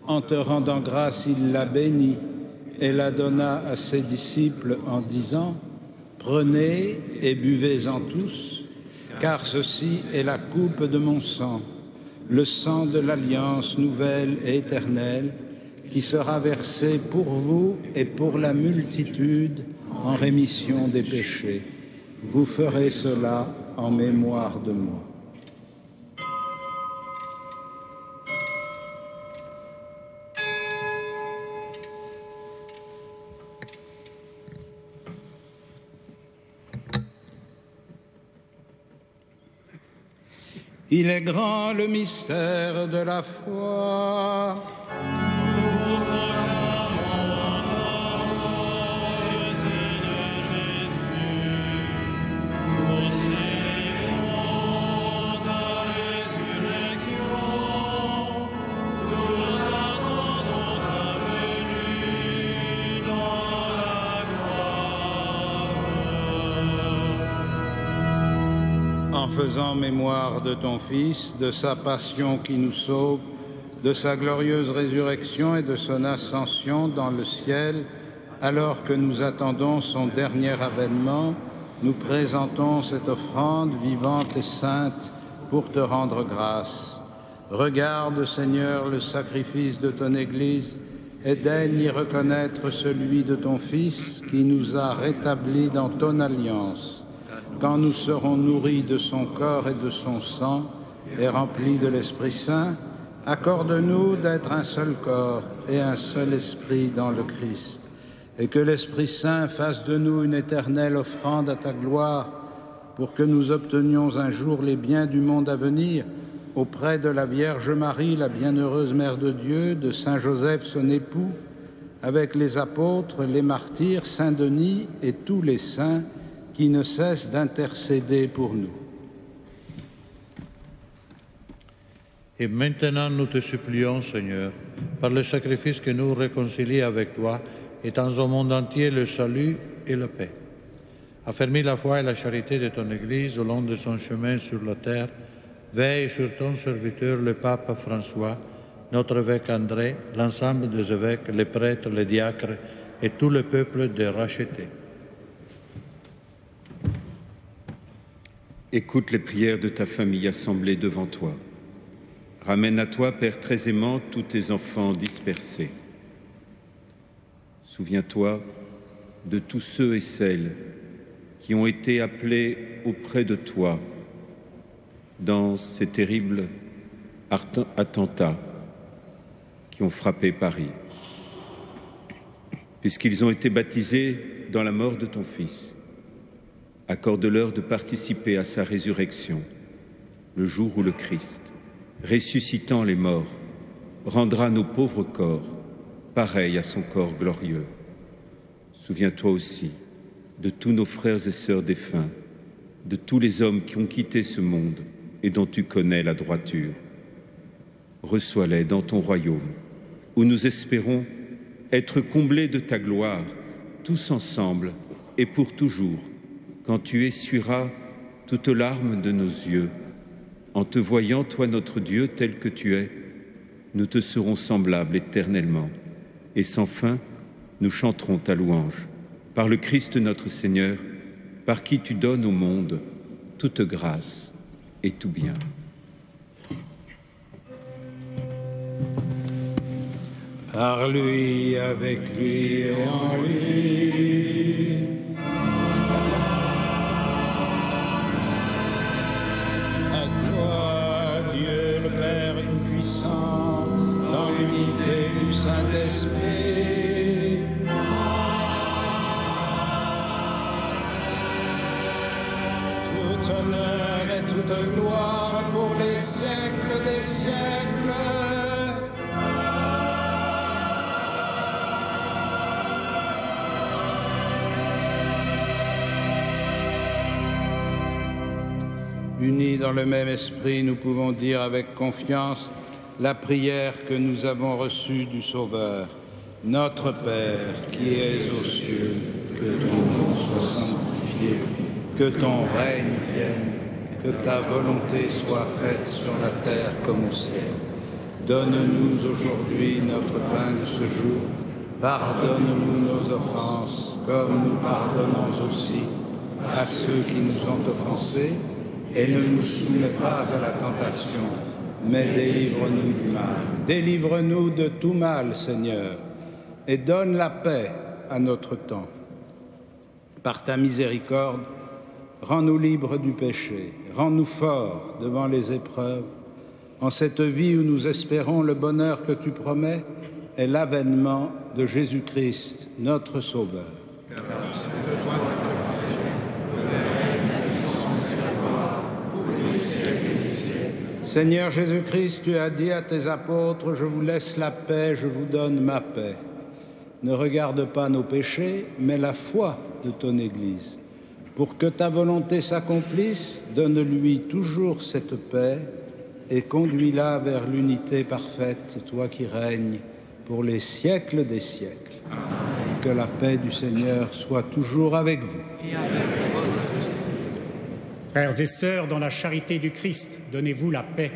En te rendant grâce, il la bénit et la donna à ses disciples en disant « Prenez et buvez-en tous, car ceci est la coupe de mon sang, le sang de l'alliance nouvelle et éternelle, qui sera versé pour vous et pour la multitude en rémission des péchés. Vous ferez cela en mémoire de moi. » Il est grand le mystère de la foi. En faisant mémoire de ton Fils, de sa passion qui nous sauve, de sa glorieuse résurrection et de son ascension dans le ciel, alors que nous attendons son dernier avènement, nous présentons cette offrande vivante et sainte pour te rendre grâce. Regarde, Seigneur, le sacrifice de ton Église et daigne y reconnaître celui de ton Fils qui nous a rétablis dans ton alliance. Quand nous serons nourris de son corps et de son sang et remplis de l'Esprit Saint, accorde-nous d'être un seul corps et un seul esprit dans le Christ, et que l'Esprit Saint fasse de nous une éternelle offrande à ta gloire, pour que nous obtenions un jour les biens du monde à venir, auprès de la Vierge Marie, la bienheureuse Mère de Dieu, de Saint Joseph, son époux, avec les apôtres, les martyrs, Saint Denis et tous les saints, qui ne cesse d'intercéder pour nous. Et maintenant, nous te supplions, Seigneur, par le sacrifice que nous réconcilie avec toi, étends au monde entier le salut et la paix. Affermis la foi et la charité de ton Église au long de son chemin sur la terre, veille sur ton serviteur, le pape François, notre évêque André, l'ensemble des évêques, les prêtres, les diacres et tout le peuple de racheter. Écoute les prières de ta famille assemblée devant toi. Ramène à toi, Père très aimant, tous tes enfants dispersés. Souviens-toi de tous ceux et celles qui ont été appelés auprès de toi dans ces terribles attentats qui ont frappé Paris, puisqu'ils ont été baptisés dans la mort de ton Fils. Accorde-leur de participer à sa résurrection, le jour où le Christ, ressuscitant les morts, rendra nos pauvres corps pareils à son corps glorieux. Souviens-toi aussi de tous nos frères et sœurs défunts, de tous les hommes qui ont quitté ce monde et dont tu connais la droiture. Reçois-les dans ton royaume, où nous espérons être comblés de ta gloire, tous ensemble et pour toujours, quand tu essuieras toute larme de nos yeux, en te voyant, toi notre Dieu, tel que tu es, nous te serons semblables éternellement, et sans fin, nous chanterons ta louange. Par le Christ notre Seigneur, par qui tu donnes au monde toute grâce et tout bien. Par lui, avec lui et en lui. À toi, Dieu le Père puissant, dans l'unité du Saint-Esprit. Tout honneur et toute gloire pour les siècles des siècles. Unis dans le même esprit, nous pouvons dire avec confiance la prière que nous avons reçue du Sauveur. Notre Père, qui es aux cieux, que ton nom soit sanctifié, que ton règne vienne, que ta volonté soit faite sur la terre comme au ciel. Donne-nous aujourd'hui notre pain de ce jour. Pardonne-nous nos offenses, comme nous pardonnons aussi à ceux qui nous ont offensés. Et ne nous soumets pas à la tentation, mais délivre-nous du mal. Délivre-nous de tout mal, Seigneur, et donne la paix à notre temps. Par ta miséricorde, rends-nous libres du péché, rends-nous forts devant les épreuves, en cette vie où nous espérons le bonheur que tu promets et l'avènement de Jésus-Christ, notre Sauveur. Seigneur Jésus-Christ, tu as dit à tes apôtres, je vous laisse la paix, je vous donne ma paix. Ne regarde pas nos péchés, mais la foi de ton Église. Pour que ta volonté s'accomplisse, donne-lui toujours cette paix et conduis-la vers l'unité parfaite, toi qui règnes pour les siècles des siècles. Et que la paix du Seigneur soit toujours avec vous. Frères et sœurs, dans la charité du Christ, donnez-vous la paix.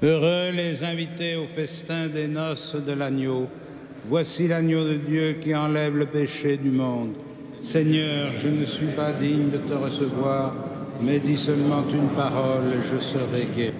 Heureux les invités au festin des noces de l'agneau. Voici l'agneau de Dieu qui enlève le péché du monde. Seigneur, je ne suis pas digne de te recevoir, mais dis seulement une parole et je serai guéri.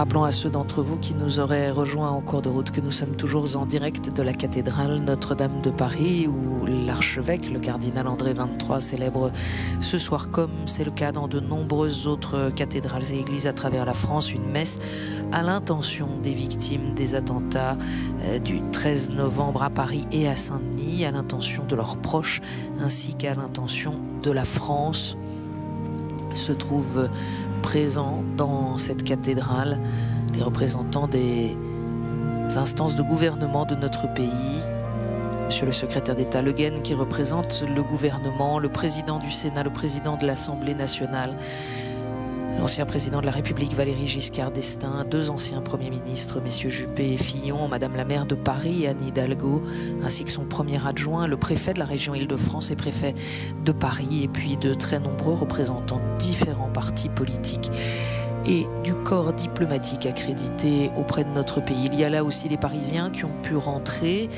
Rappelons à ceux d'entre vous qui nous auraient rejoints en cours de route que nous sommes toujours en direct de la cathédrale Notre-Dame de Paris, où l'archevêque, le cardinal André XXIII, célèbre ce soir, comme c'est le cas dans de nombreuses autres cathédrales et églises à travers la France, une messe à l'intention des victimes des attentats du 13 novembre à Paris et à Saint-Denis, à l'intention de leurs proches, ainsi qu'à l'intention de la France. Se trouvent présents dans cette cathédrale les représentants des instances de gouvernement de notre pays. Monsieur le secrétaire d'État Le Guen, qui représente le gouvernement, le président du Sénat, le président de l'Assemblée nationale, l'ancien président de la République Valéry Giscard d'Estaing, deux anciens premiers ministres, messieurs Juppé et Fillon, madame la maire de Paris, Anne Hidalgo, ainsi que son premier adjoint, le préfet de la région Île-de-France et préfet de Paris, et puis de très nombreux représentants de différents partis politiques et du corps diplomatique accrédité auprès de notre pays. Il y a là aussi les Parisiens qui ont pu rentrer,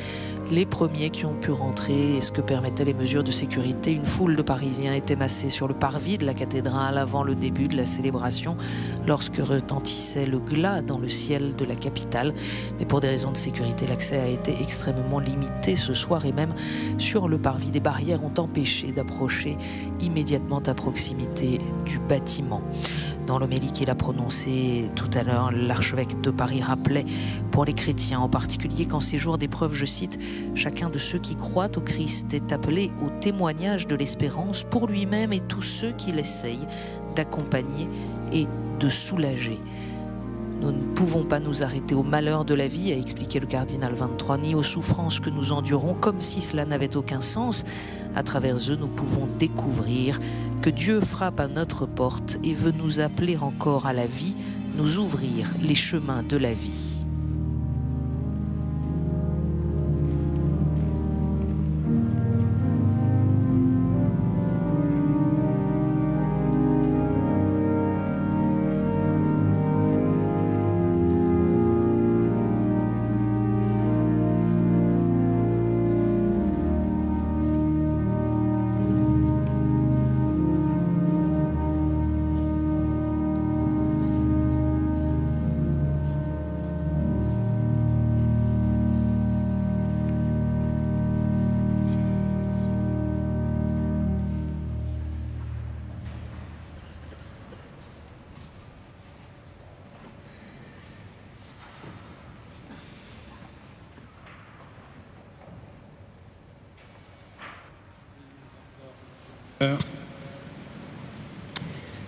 les premiers qui ont pu rentrer, et ce que permettaient les mesures de sécurité. Une foule de Parisiens était massée sur le parvis de la cathédrale avant le début de la célébration, lorsque retentissait le glas dans le ciel de la capitale. Mais pour des raisons de sécurité, l'accès a été extrêmement limité ce soir, et même sur le parvis, des barrières ont empêché d'approcher immédiatement à proximité du bâtiment. Dans l'homélie qu'il a prononcée tout à l'heure, l'archevêque de Paris rappelait pour les chrétiens en particulier qu'en ces jours d'épreuve, je cite, « Chacun de ceux qui croient au Christ est appelé au témoignage de l'espérance pour lui-même et tous ceux qui l'essayent d'accompagner et de soulager. » Nous ne pouvons pas nous arrêter au malheur de la vie, a expliqué le cardinal XXIII, ni aux souffrances que nous endurons, comme si cela n'avait aucun sens. À travers eux, nous pouvons découvrir que Dieu frappe à notre porte et veut nous appeler encore à la vie, nous ouvrir les chemins de la vie.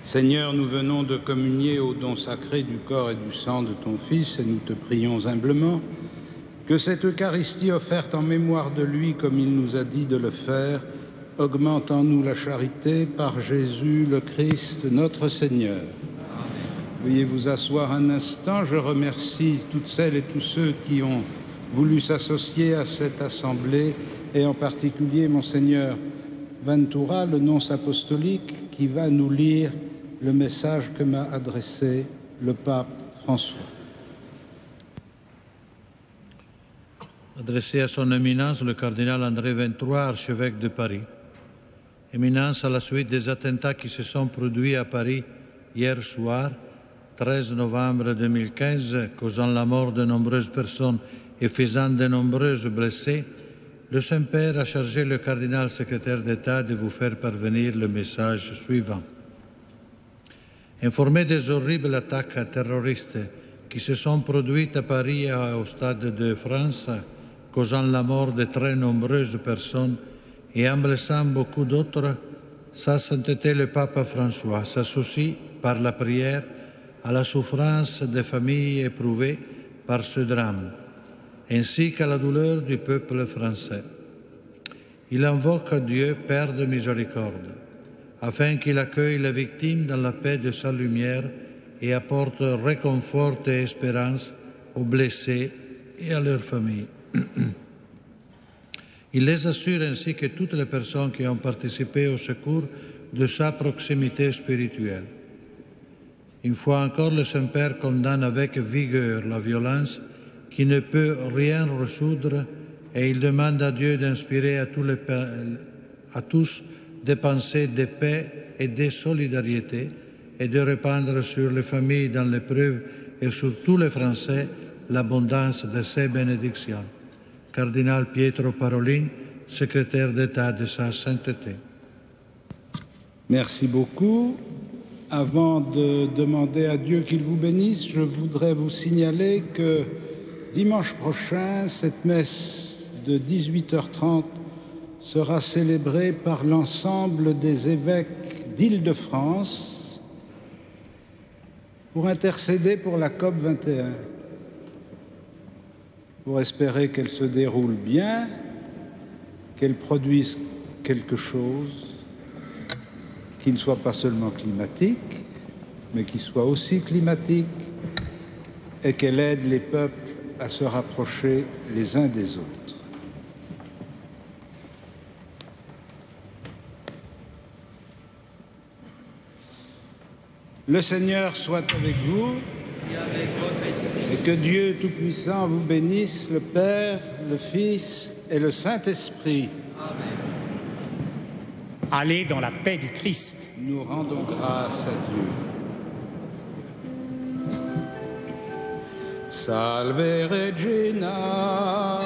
Seigneur, nous venons de communier au don sacré du corps et du sang de ton Fils, et nous te prions humblement que cette Eucharistie offerte en mémoire de lui, comme il nous a dit de le faire, augmente en nous la charité par Jésus le Christ, notre Seigneur. Amen. Veuillez vous asseoir un instant. Je remercie toutes celles et tous ceux qui ont voulu s'associer à cette assemblée, et en particulier Monseigneur Ventura, le nonce apostolique, qui va nous lire le message que m'a adressé le pape François. Adressé à son éminence le cardinal André XXIII, archevêque de Paris. Éminence, à la suite des attentats qui se sont produits à Paris hier soir, 13 novembre 2015, causant la mort de nombreuses personnes et faisant de nombreux blessés, le Saint-Père a chargé le cardinal secrétaire d'État de vous faire parvenir le message suivant. Informé des horribles attaques terroristes qui se sont produites à Paris et au Stade de France, causant la mort de très nombreuses personnes et en blessant beaucoup d'autres, Sa Sainteté le Pape François s'associe par la prière à la souffrance des familles éprouvées par ce drame, ainsi qu'à la douleur du peuple français. Il invoque Dieu, Père de miséricorde, afin qu'il accueille les victimes dans la paix de sa lumière et apporte réconfort et espérance aux blessés et à leurs familles. Il les assure ainsi que toutes les personnes qui ont participé au secours de sa proximité spirituelle. Une fois encore, le Saint-Père condamne avec vigueur la violence qui ne peut rien résoudre, et il demande à Dieu d'inspirer à tous des pensées de paix et de solidarité, et de répandre sur les familles dans l'épreuve et sur tous les Français l'abondance de ses bénédictions. Cardinal Pietro Parolin, secrétaire d'État de sa sainteté. Merci beaucoup. Avant de demander à Dieu qu'il vous bénisse, je voudrais vous signaler que dimanche prochain, cette messe de 18h30 sera célébrée par l'ensemble des évêques d'Île-de-France pour intercéder pour la COP 21, pour espérer qu'elle se déroule bien, qu'elle produise quelque chose qui ne soit pas seulement climatique, mais qui soit aussi climatique, et qu'elle aide les peuples à se rapprocher les uns des autres. Le Seigneur soit avec vous et que Dieu Tout-Puissant vous bénisse, le Père, le Fils et le Saint-Esprit. Amen. Allez dans la paix du Christ. Nous rendons grâce à Dieu. Salve Regina.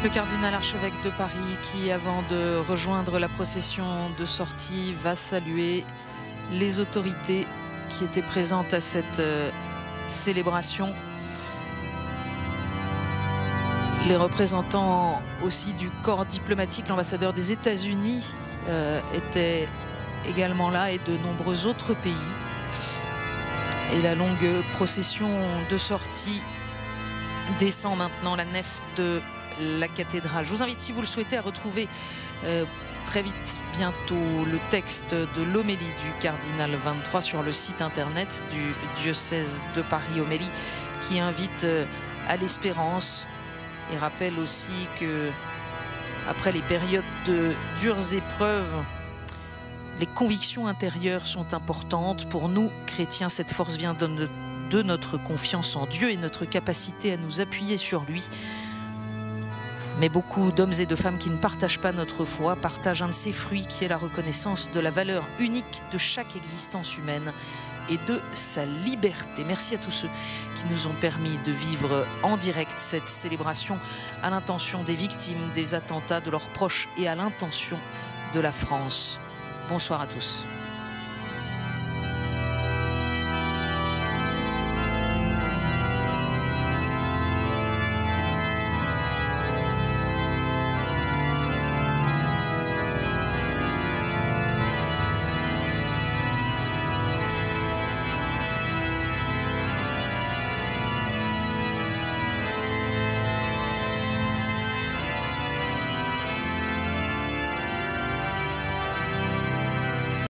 Le cardinal archevêque de Paris qui, avant de rejoindre la procession de sortie, va saluer les autorités qui étaient présentes à cette célébration. Les représentants aussi du corps diplomatique, l'ambassadeur des États-Unis était également là et de nombreux autres pays. Et la longue procession de sortie descend maintenant la nef de la cathédrale. Je vous invite, si vous le souhaitez, à retrouver très vite, bientôt, le texte de l'homélie du cardinal 23 sur le site internet du diocèse de Paris, homélie qui invite à l'espérance et rappelle aussi que après les périodes de dures épreuves, les convictions intérieures sont importantes. Pour nous, chrétiens, cette force vient de de notre confiance en Dieu et notre capacité à nous appuyer sur lui. Mais beaucoup d'hommes et de femmes qui ne partagent pas notre foi partagent un de ces fruits qui est la reconnaissance de la valeur unique de chaque existence humaine et de sa liberté. Merci à tous ceux qui nous ont permis de vivre en direct cette célébration à l'intention des victimes des attentats, de leurs proches et à l'intention de la France. Bonsoir à tous.